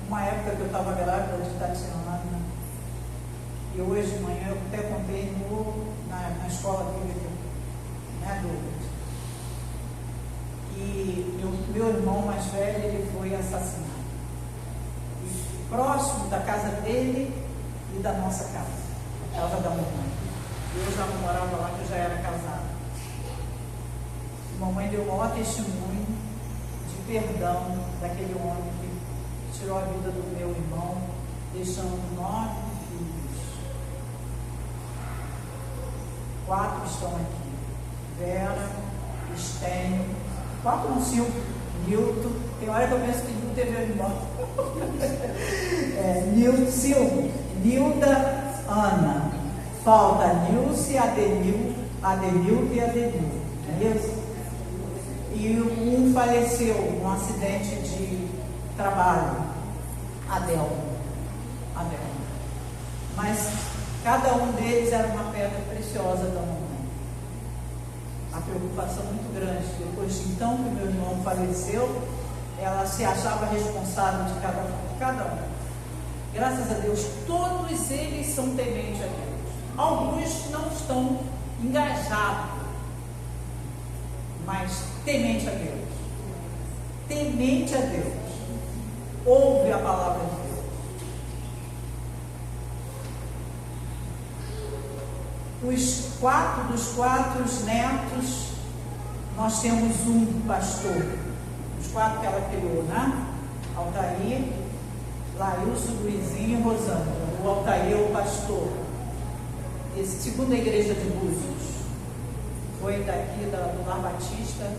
Uma época que eu estava grávida de Tatiana, e hoje de manhã eu até contei na escola bíblica, né, Douglas? E meu irmão mais velho, ele foi assassinado. E próximo da casa dele e da nossa casa, a casa da mamãe. Eu já não morava lá, que eu já era casada. Mamãe deu o maior testemunho de perdão daquele homem que tirou a vida do meu irmão, deixando 9 filhos. 4 estão aqui. Vera, Estênio, 4 não, 5. Nilton, tem hora que eu penso que Nilton teve irmão. Nilton, Silvio, Nilda, Ana. Falta Nilce, Adenilto e Adenil. Não é isso? E um faleceu num acidente de trabalho. Adel. Mas cada um deles era uma pedra preciosa da mamãe. A preocupação muito grande. Depois de então que meu irmão faleceu, ela se achava responsável de cada um. Graças a Deus, todos eles são tementes a Deus. Alguns não estão engajados, mas temente a Deus. Temente a Deus. Ouve a palavra de Deus. Dos quatro netos, nós temos um pastor. Os 4 que ela criou, né? Altair, Laílson, Luizinho e Rosângela. O Altair é o pastor. Segunda igreja de Búzios. Foi daqui do Lar Batista.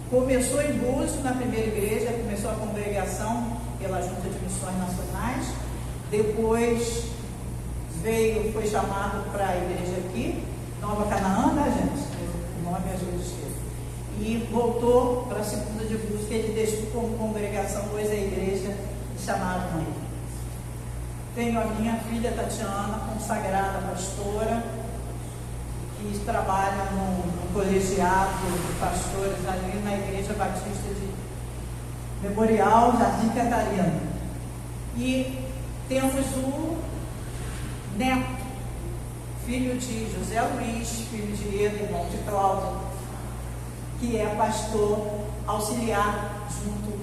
Começou em Búzios, na primeira igreja, começou a congregação pela Junta de Missões Nacionais. Depois foi chamado para a igreja aqui, Nova Canaã, né, gente? O nome às vezes esqueço. E voltou para a segunda de Búzios, que ele deixou como congregação, pois a igreja chamaram ele. Tenho a minha filha Tatiana, consagrada pastora, que trabalha no colegiado de pastores ali na Igreja Batista de Memorial, Jardim Catarina. E temos o neto, filho de José Luiz, filho de Edo, irmão de Cláudio, que é pastor auxiliar junto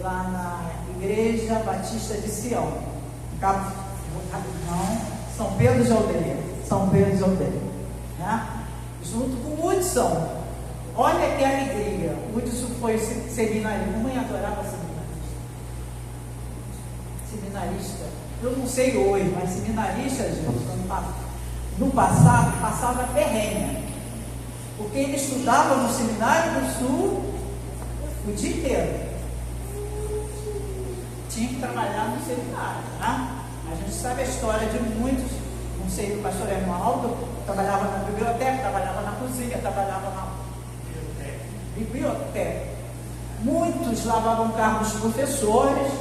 lá na Igreja Batista de Sião, São Pedro de Aldeia, né? Junto com o Hudson. Olha que alegria. O Hudson foi seminarista. Mamãe adorava seminarista. Eu não sei hoje, mas seminarista, gente, no passado, passava perrengue. Porque ele estudava no Seminário do Sul o dia inteiro. Tinha que trabalhar no seminário, né? A gente sabe a história de muitos, não sei, o pastor Arnaldo trabalhava na biblioteca, trabalhava na cozinha, trabalhava na biblioteca. Muitos lavavam carros dos professores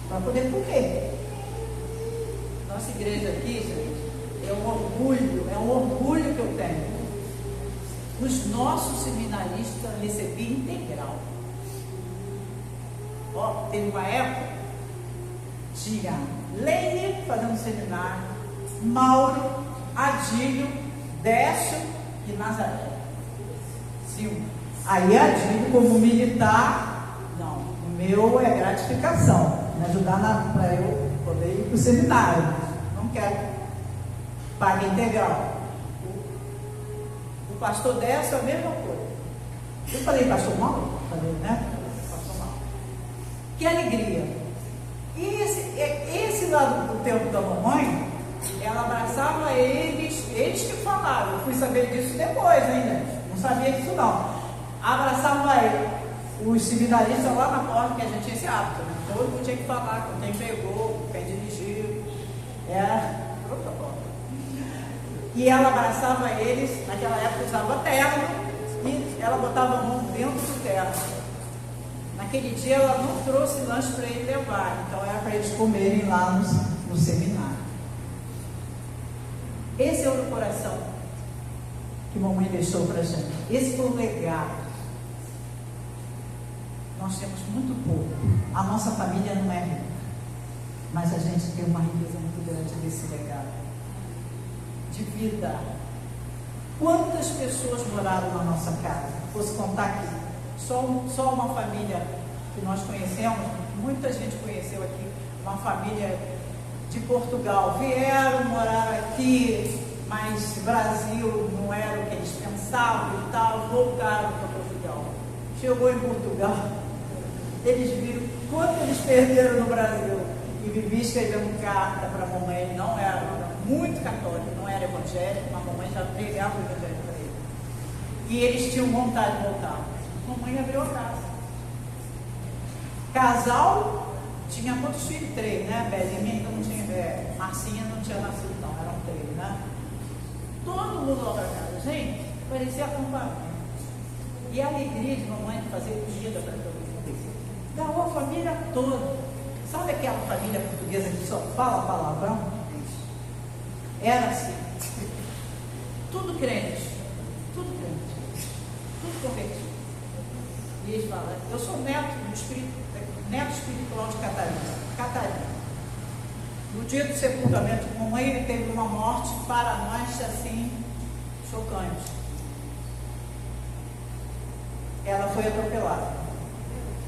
para poder comer. Nossa igreja aqui, gente, é um orgulho que eu tenho. Os nossos seminaristas recebiam integral. Ó, teve uma época, tinha Leine fazendo seminário, Mauro, Adílio, Décio e Nazaré. Sim. Aí Adílio, como militar, não, o meu é gratificação, me ajudar para eu poder ir para o seminário. Não quero paga integral. O pastor Décio é a mesma coisa. Eu falei pastor Mauro? Falei, né? Pastor Mauro. Que alegria! E esse lado do tempo da mamãe, ela abraçava eles que falaram. Eu fui saber disso depois, hein, gente? Não sabia disso não. Abraçava os seminaristas lá na porta, que a gente tinha esse hábito, né? Todo mundo tinha que falar com quem pegou, quem dirigiu. Era protocolo. E ela abraçava eles, naquela época usava terno, e ela botava a mão dentro do terno. Naquele dia ela não trouxe lanche para ele levar, então era para eles comerem lá no seminário. Esse é o coração que mamãe deixou para a gente. Esse foi o legado. Nós temos muito pouco. A nossa família não é rica, mas a gente tem uma riqueza muito grande desse legado de vida. Quantas pessoas moraram na nossa casa? Fosse contar aqui, só uma família que nós conhecemos, muita gente conheceu aqui, uma família de Portugal, vieram morar aqui, mas Brasil não era o que eles pensavam e tal, voltaram para Portugal. Chegou em Portugal, eles viram quanto eles perderam no Brasil, e vivi escrevendo carta para a mamãe. Não era muito católico, não era evangélico, mas a mamãe já pregava o evangelho para ele. E eles tinham vontade de voltar. A mamãe abriu a casa. Casal, tinha quantos filhos? 3, né? Belinha ainda não tinha, Marcinha não tinha nascido, não, eram 3, né? Todo mundo lá para casa, gente, parecia acampamento. E a alegria de mamãe de fazer comida para todo mundo. Dava a família toda. Sabe aquela família portuguesa que só fala palavrão? Era assim. Tudo crente. Tudo convertido. E eles falam, eu sou neto espiritual de Catarina. No dia do sepultamento de mamãe, ele teve uma morte para nós assim, chocante. Ela foi atropelada,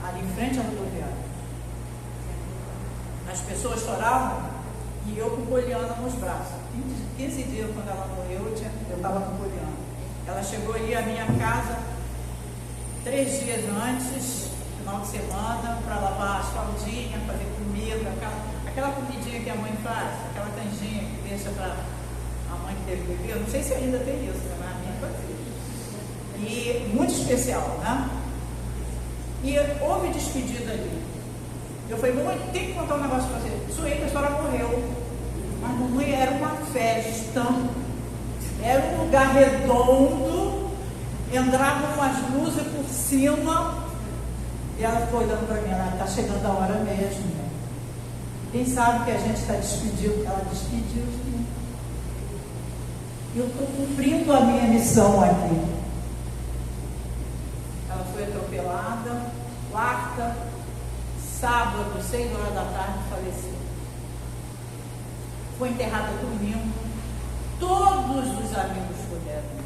ali em frente à rodoviária. As pessoas choravam e eu com Poliana nos braços. 15 dias quando ela morreu, eu estava com Poliana. Ela chegou ali à minha casa 3 dias antes, final de semana, para lavar as fraldinhas, fazer comida, aquela comidinha que a mãe faz, aquela canjinha que deixa para a mãe que teve bebê. Eu não sei se ainda tem isso, né? Mas a minha fazia. E muito especial, né? E houve despedida ali. Eu falei, mamãe, tem que contar um negócio para você. Sueli, a senhora morreu. Mas mamãe, era uma festa. Era um lugar redondo. Entravam umas luzes por cima. E ela foi dando para mim, ela está chegando a hora mesmo. Né? Quem sabe que a gente está despedindo? Ela despediu de mim. Eu estou cumprindo a minha missão aqui. Ela foi atropelada, quarta, sábado, 6 horas da tarde, faleceu. Foi enterrada domingo. Todos os amigos puderam ir.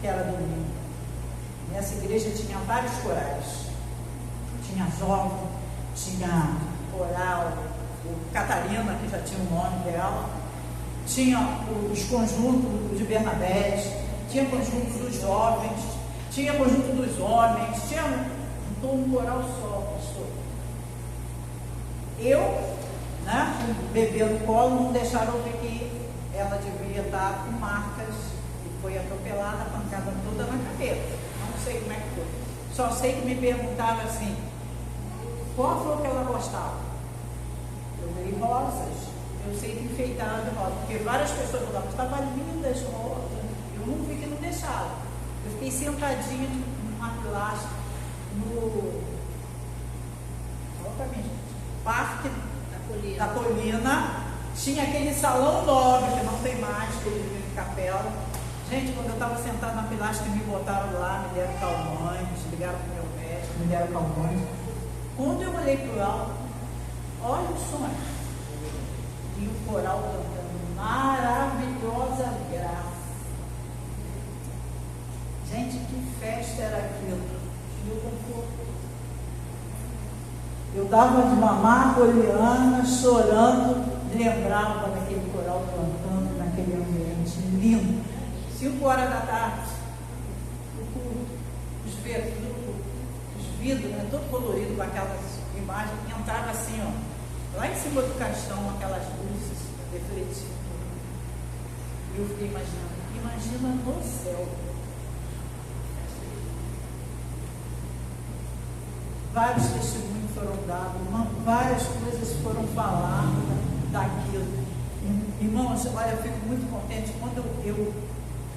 Que era domingo. Nessa igreja tinha vários corais. Tinha jovem, tinha coral, o Catarina, que já tinha o nome dela, tinha os conjuntos de Bernadette, tinha conjunto dos jovens, tinha conjunto dos homens, tinha um coral só, pastor. Eu, né, bebê no colo, não deixaram ver que ela devia estar com marcas e foi atropelada, a pancada toda na cabeça. Não sei como é que foi. Só sei que me perguntaram assim, qual flor que ela gostava? Eu dei rosas. Eu sei que enfeitaram de rosa, porque várias pessoas falavam, estava linda as rosas. Eu não vi que não deixaram. Eu fiquei sentadinha numa pilastra no Parque da Colina. Tinha aquele salão nobre, que não tem mais, que eles vivem em capela. Gente, quando eu estava sentada na pilastra, me botaram lá, me deram calmantes, ligaram para o meu médico, me deram calmantes. Quando eu olhei para o alto, olha o sonho. E o coral cantando maravilhosa graça. Gente, que festa era aquilo. Eu dava de mamar Poliana, chorando, lembrava daquele coral cantando naquele ambiente lindo. 5 horas da tarde, o culto, os vidros, né, todo colorido com aquelas imagens, entrava assim, ó, lá em cima do caixão, aquelas luzes refletindo. E eu fiquei imaginando, imagina no céu. Vários testemunhos foram dados, várias coisas foram faladas daquilo. Irmãos, olha, eu fico muito contente. Quando eu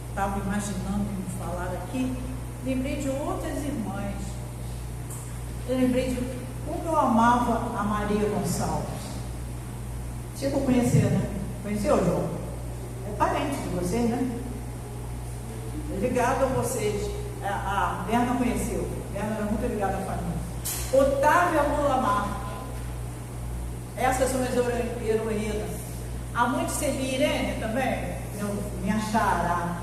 estava imaginando me falar aqui, lembrei de outras irmãs. Eu lembrei de como eu amava a Maria Gonçalves. Chegou a conhecer, né? Conheceu, João? É parente de vocês, né? Ligado a vocês. A Berna conheceu. Berna era muito ligada à família. Otávia Mulamar. Essas são as heroínas. A mãe de Celia Irene também. Me achará.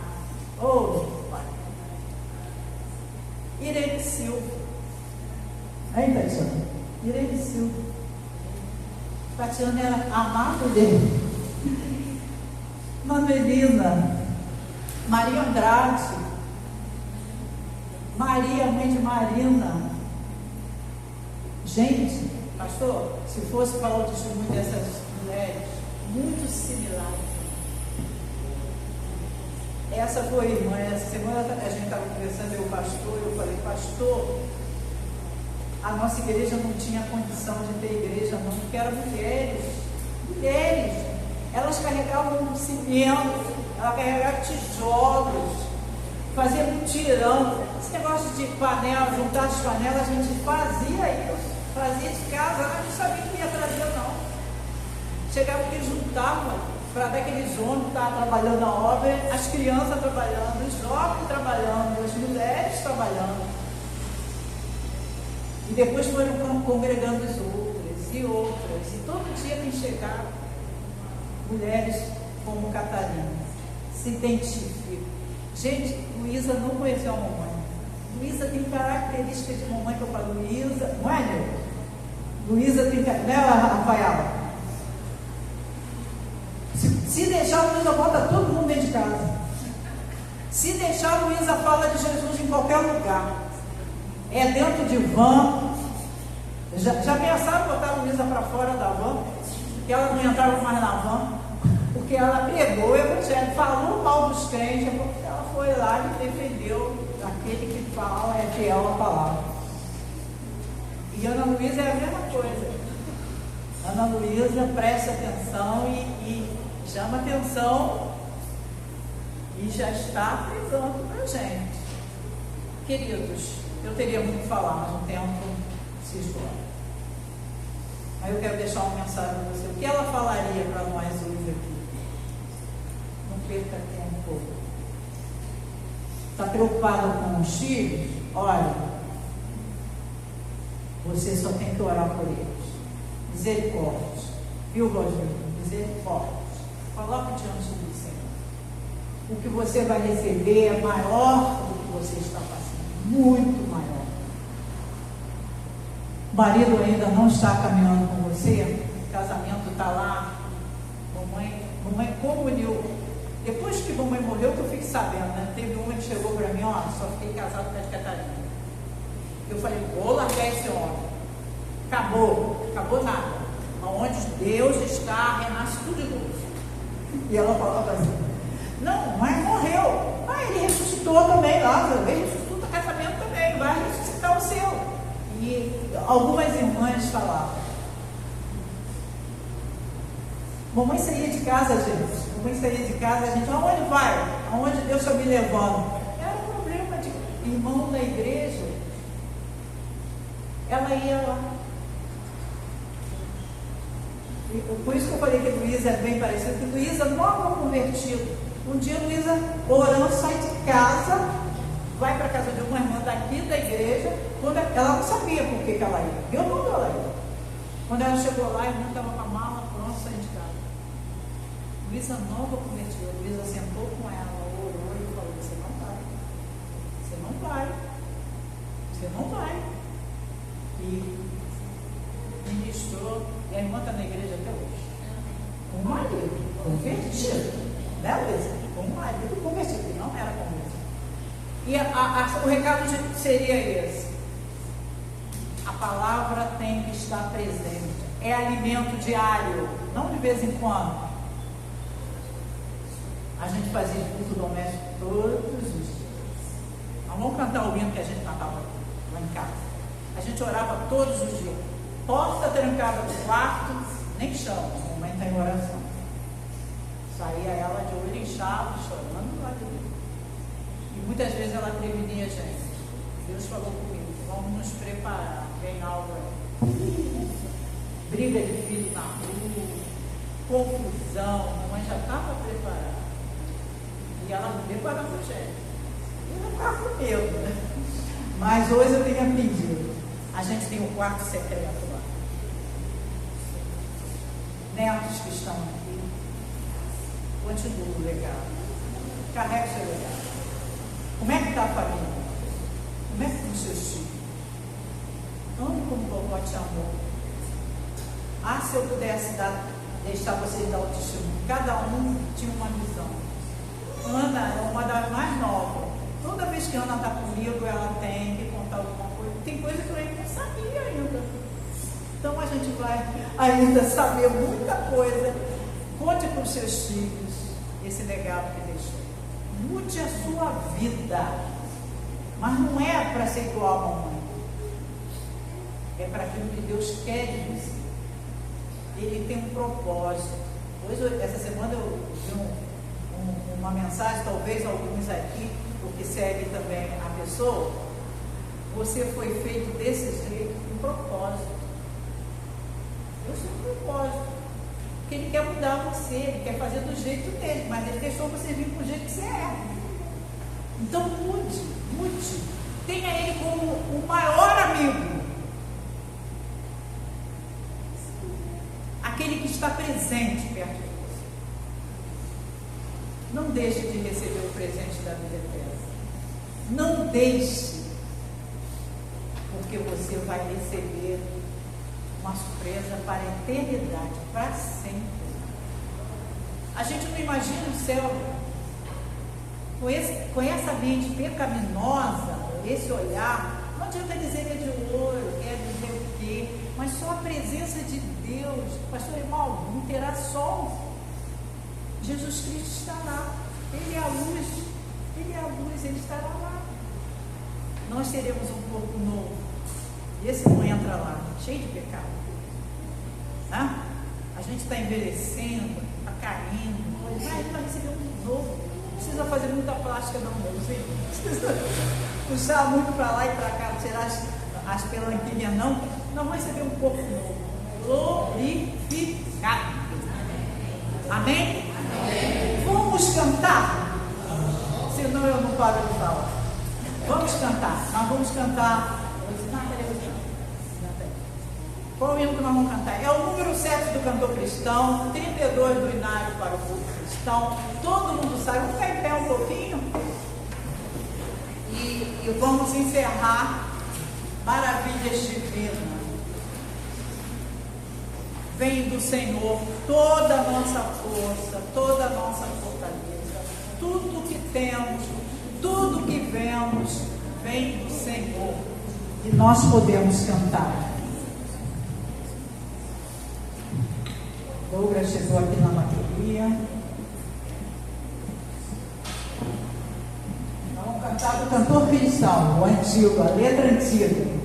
Pai. Irene Silva. Aí, Tatiana. Irene Silva. Tatiana era amada dele. Manuelina. Maria Andrade. Maria, mãe de Marina. Gente, pastor, se fosse falar o testemunho dessas mulheres, muito similares. Essa foi irmã, essa semana a gente estava conversando, eu falei, pastor, a nossa igreja não tinha condição de ter igreja não, porque eram mulheres, elas carregavam cimento, elas carregavam tijolos, faziam mutirão, esse negócio de panela, juntar as panelas, a gente fazia isso. Fazia de casa, ela não sabia que ia trazer, não. Chegava que juntavam para ver aqueles homens que estavam trabalhando na obra, as crianças trabalhando, os jovens trabalhando, as mulheres trabalhando. E depois foram congregando as outras e outras. E todo dia tem chegado mulheres como Catarina. Se identificam. Gente, Luísa não conheceu a mamãe. Luísa tem características de mamãe que eu falo, Luísa, não é, Deus? Luísa tem, né, Rafael? Se deixar a Luísa, bota todo mundo dentro de casa. Se deixar a Luísa, fala de Jesus em qualquer lugar. É dentro de van. Já pensaram botar a Luísa para fora da van? Que ela não entrava mais na van? Porque ela pregou o evangelho, falou mal dos crentes, ela foi lá e defendeu aquele que fala, é fiel à palavra. E Ana Luísa é a mesma coisa. Ana Luísa presta atenção e chama atenção e já está frisando para a gente. Queridos, eu teria muito que falar, mas o tempo se esgota. Mas eu quero deixar uma mensagem para você. O que ela falaria para nós hoje aqui? Não perca tempo. Está preocupada com os filhos? Olha, Você só tem que orar por eles. Misericórdia. Viu, Rodrigo? Misericórdia. Coloque diante do Senhor. O que você vai receber é maior do que você está passando. Muito maior. O marido ainda não está caminhando com você. O casamento está lá. Mamãe comuniu. Depois que mamãe morreu, que eu fiquei sabendo, né? Teve uma que chegou para mim, ó, só fiquei casado com a Catarina. Eu falei, vou largar esse homem. Acabou nada. Onde Deus está, renasce tudo de novo. E ela falava assim, não, mas morreu. Ele ressuscitou também, Lázaro. Ele ressuscitou o casamento também, vai ressuscitar o seu. E algumas irmãs falavam, mamãe saía de casa, gente. Mamãe saía de casa, a gente, aonde vai? Aonde Deus está me levando? Era um problema de irmão da igreja. Ela ia lá. Por isso que eu falei que Luísa é bem parecida, porque Luísa nova convertida. Um dia Luísa orando, sai de casa, vai para a casa de uma irmã daqui da igreja, quando ela não sabia por que ela ia. Eu não dou ela ia. Quando ela chegou lá, a irmã estava com a mala pronta, saindo de casa. Luísa nova convertida. Luísa sentou com ela, orou e falou, você não vai. Você não vai. Você não vai. E ministrou. E a irmã está na igreja até hoje. Um marido convertido. Né, Luísa? Um marido convertido. Não era convertido. E o recado seria esse. A palavra tem que estar presente. É alimento diário. Não de vez em quando. A gente fazia culto doméstico todos os dias. Nós vamos cantar o hino que a gente cantava lá em casa. A gente orava todos os dias. Porta trancada do quarto, nem chama. A mamãe está em oração. Saía ela de olho inchado, chorando lá de dentro. E muitas vezes ela prevenia a gente. Deus falou comigo, vamos nos preparar. Vem algo aí. Briga de filho na rua, confusão. A mamãe já estava preparada. E ela preparando a gente. E eu ficava com medo, né? Mas hoje eu tenho aprendido. A gente tem um quarto secreto lá. Netos que estão aqui, continua o legado. Carrega o seu legado. Como é que está a família? Como é que estão os seus filhos? Ame como o vovó te amou. Se eu pudesse deixar vocês dar o testemunho. Cada um tinha uma visão. Ana é uma das mais novas. Toda vez que a Ana está comigo, ela tem que contar alguma coisa. Tem coisa que eu ainda não sabia ainda. Então a gente vai ainda saber muita coisa. Conte para os seus filhos esse legado que deixou. Mude a sua vida. Mas não é para ser igual a mamãe. É para aquilo que Deus quer de você. Ele tem um propósito. Hoje, essa semana eu vi uma mensagem, talvez alguns aqui, porque segue também a pessoa. Você foi feito desse jeito, um propósito. Deus tem um propósito. Porque Ele quer mudar você, Ele quer fazer do jeito dele, mas Ele deixou você vir do jeito que você é. Então mude. Tenha Ele como o maior amigo. Aquele que está presente perto de você. Não deixe de receber o presente da vida eterna. Não deixe, porque você vai receber uma surpresa para a eternidade, para sempre. A gente não imagina o céu com essa mente pecaminosa, esse olhar. Não adianta dizer que é de ouro, quer dizer o quê, mas só a presença de Deus. Pastor irmão, não terá sol. Jesus Cristo está lá. Ele é a luz. Ele estará lá. Nós teremos um corpo novo. E esse não entra lá, cheio de pecado. Tá? A gente está envelhecendo, está caindo. Mas vai receber um novo. Não precisa fazer muita plástica não, meu filho. Não precisa puxar muito para lá e para cá, tirar as pelanquinhas não. Não vai receber um corpo novo. Glorificado. Amém? Amém? Vamos cantar? Senão eu não paro de falar. Vamos cantar. Nós vamos cantar. Qual o hino que nós vamos cantar? É o número 7 do cantor cristão, 32 do inário para o povo cristão. Todo mundo sabe. Vamos ficar em pé um pouquinho. E vamos encerrar Maravilhas Divinas. Vem do Senhor toda a nossa força, toda a nossa fortaleza. Tudo que temos, tudo que vemos, vem do Senhor. E nós podemos cantar. Douglas chegou aqui na bateria. Vamos cantar do cantor cristão, o antigo, a letra antiga.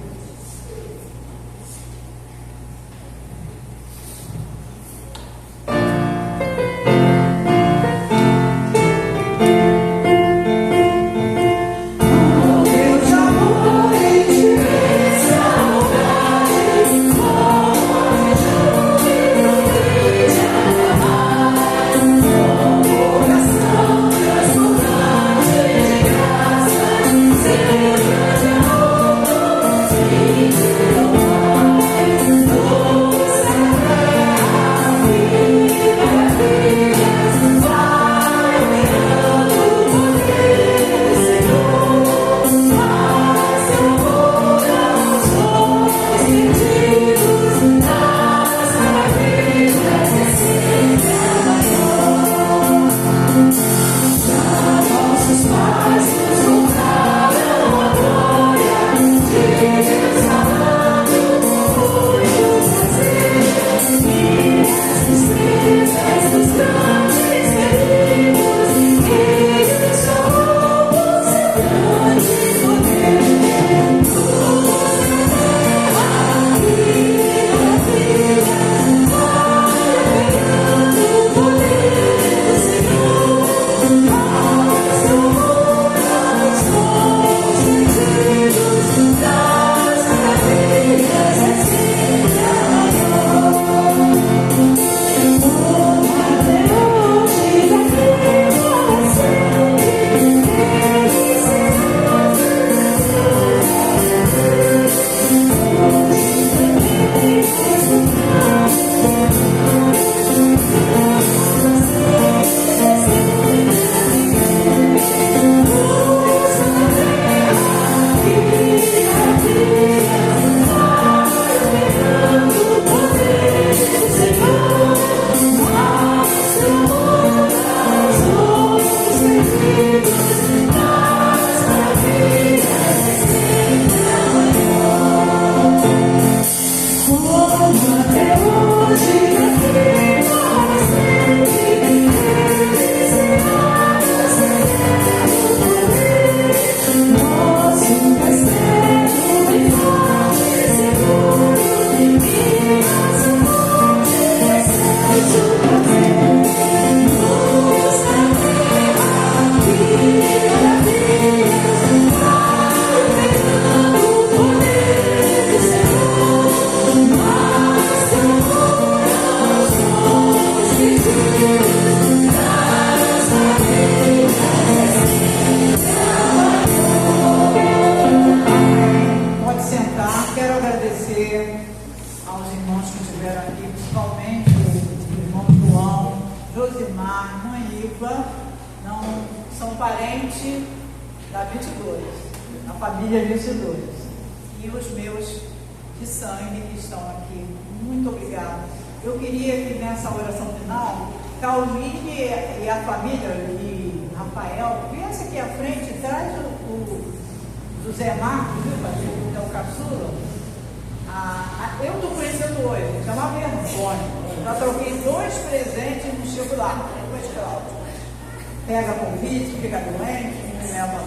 Pega convite, fica doente, me leva.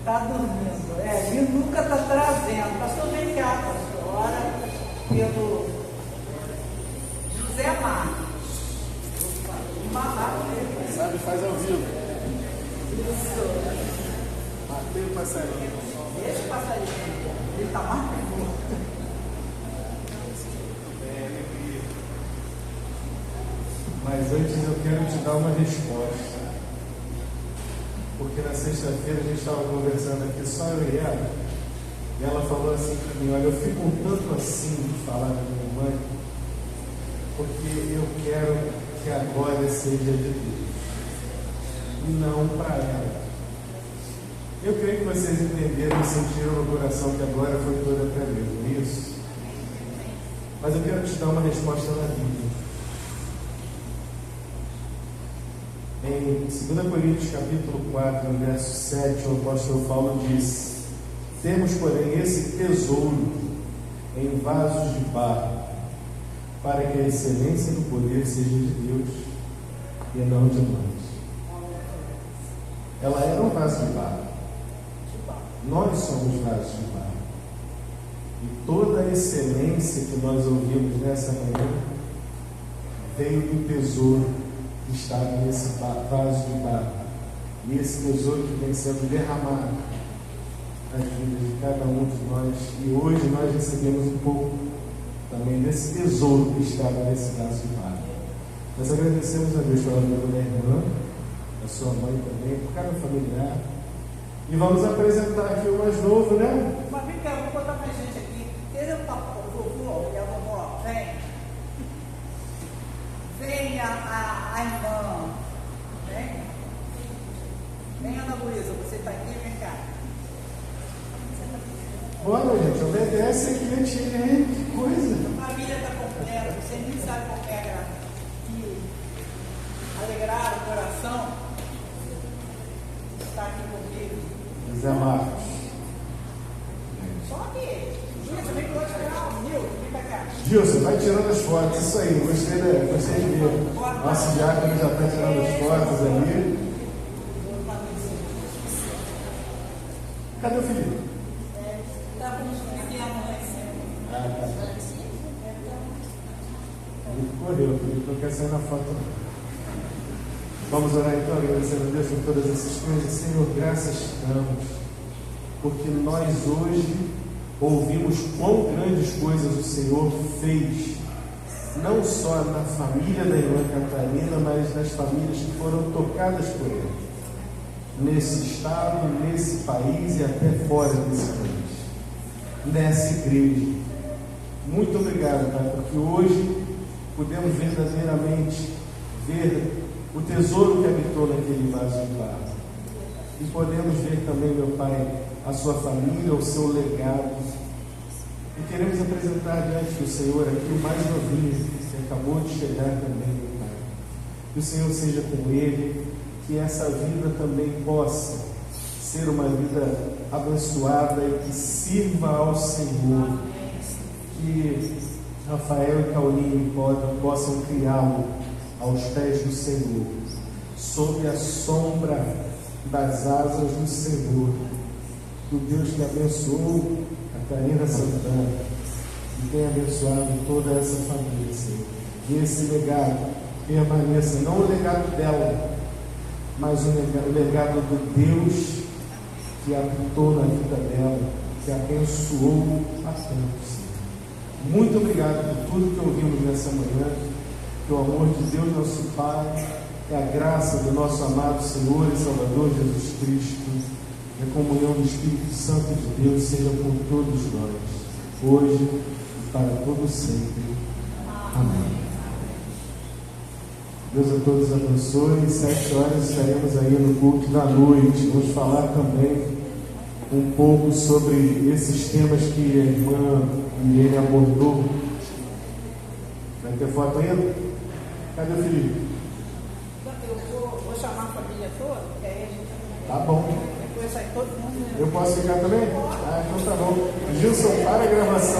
Está dormindo. E nunca está trazendo. Pastor, vem cá, pastor. Ora pelo José Marcos. Sabe, faz ao vivo. Isso. Matei o passarinho. Deixa o passarinho. Ele está marcando. Mas antes eu quero te dar uma resposta. Porque na sexta-feira a gente estava conversando aqui, só eu e ela, E ela falou assim para mim: olha, eu fico um tanto assim de falar da minha mãe, porque eu quero que a glória seja de Deus, e não para ela. Eu creio que vocês entenderam e sentiram no coração que a glória foi toda para Deus, não é isso? Mas eu quero te dar uma resposta na Bíblia. Em 2 Coríntios capítulo 4, no verso 7, o apóstolo Paulo diz: temos, porém, esse tesouro em vasos de barro, para que a excelência do poder seja de Deus e não de nós. Ela era um vaso de barro. Nós somos vasos de barro. E toda a excelência que nós ouvimos nessa manhã veio do tesouro que estava nesse vaso de barro. E esse tesouro que vem sendo derramado nas vidas de cada um de nós. E hoje nós recebemos um pouco também desse tesouro que estava nesse vaso de barro. Nós agradecemos a Deus pela vida da irmã, da sua mãe também, por cada familiar. E vamos apresentar aqui o mais novo, né? Mas vem cá, vou botar mais gente aqui. Ele é o vovô e a vovó. Vem. Vem a irmã. Vem. Vem, Ana Luísa, você está aqui, vem cá. Bora, gente, obedece aqui, hein? Que coisa. A família está completa, você nem sabe como é que alegrar o coração. Está aqui comigo. Zé Marcos. Só que, Gilson, vem para tirar o Nilton, vem para cá. Gilson, vai tirando as fotos. Isso aí, gostei de ver. Nosso diácono já está tirando as fotos ali. Cadê o Felipe? Está com aqui a mãe. Ah, tá. Ele correu, Felipe não quer sair na foto. Vamos orar então, agradecendo a Deus por todas essas coisas. Senhor, graças te damos, porque nós hoje ouvimos quão grandes coisas o Senhor fez, não só na família da irmã Catarina, mas nas famílias que foram tocadas por Ele, nesse estado, nesse país e até fora desse país, nessa igreja. Muito obrigado, Pai, porque hoje podemos verdadeiramente ver o tesouro que habitou naquele vaso de barro. E podemos ver também, meu Pai, a sua família, o seu legado. E queremos apresentar diante do Senhor aqui o mais novinho, que acabou de chegar também, meu Pai. Que o Senhor seja com ele, que essa vida também possa ser uma vida abençoada e que sirva ao Senhor. Que Rafael e Paulinho possam criá-lo aos pés do Senhor, sob a sombra das asas do Senhor, do Deus que abençoou a Catarina Santana e tem abençoado toda essa família, Senhor. E esse legado permaneça, não o legado dela, mas o legado do Deus que habitou na vida dela, que abençoou a tantos, Senhor. Muito obrigado por tudo que ouvimos nessa manhã. Que o amor de Deus, nosso Pai, e a graça do nosso amado Senhor e Salvador Jesus Cristo, e a comunhão do Espírito Santo de Deus seja por todos nós, hoje e para todo sempre. Amém. Deus a todos abençoe. 7 horas estaremos aí no culto da noite. Vamos falar também um pouco sobre esses temas que a irmã Irene abordou. Vai ter foto ainda? Cadê o Felipe? Eu vou chamar a família toda, que aí a gente... Tá bom. Depois sai todo mundo. Eu posso ficar também? Ah, então tá bom. Gilson, para a gravação.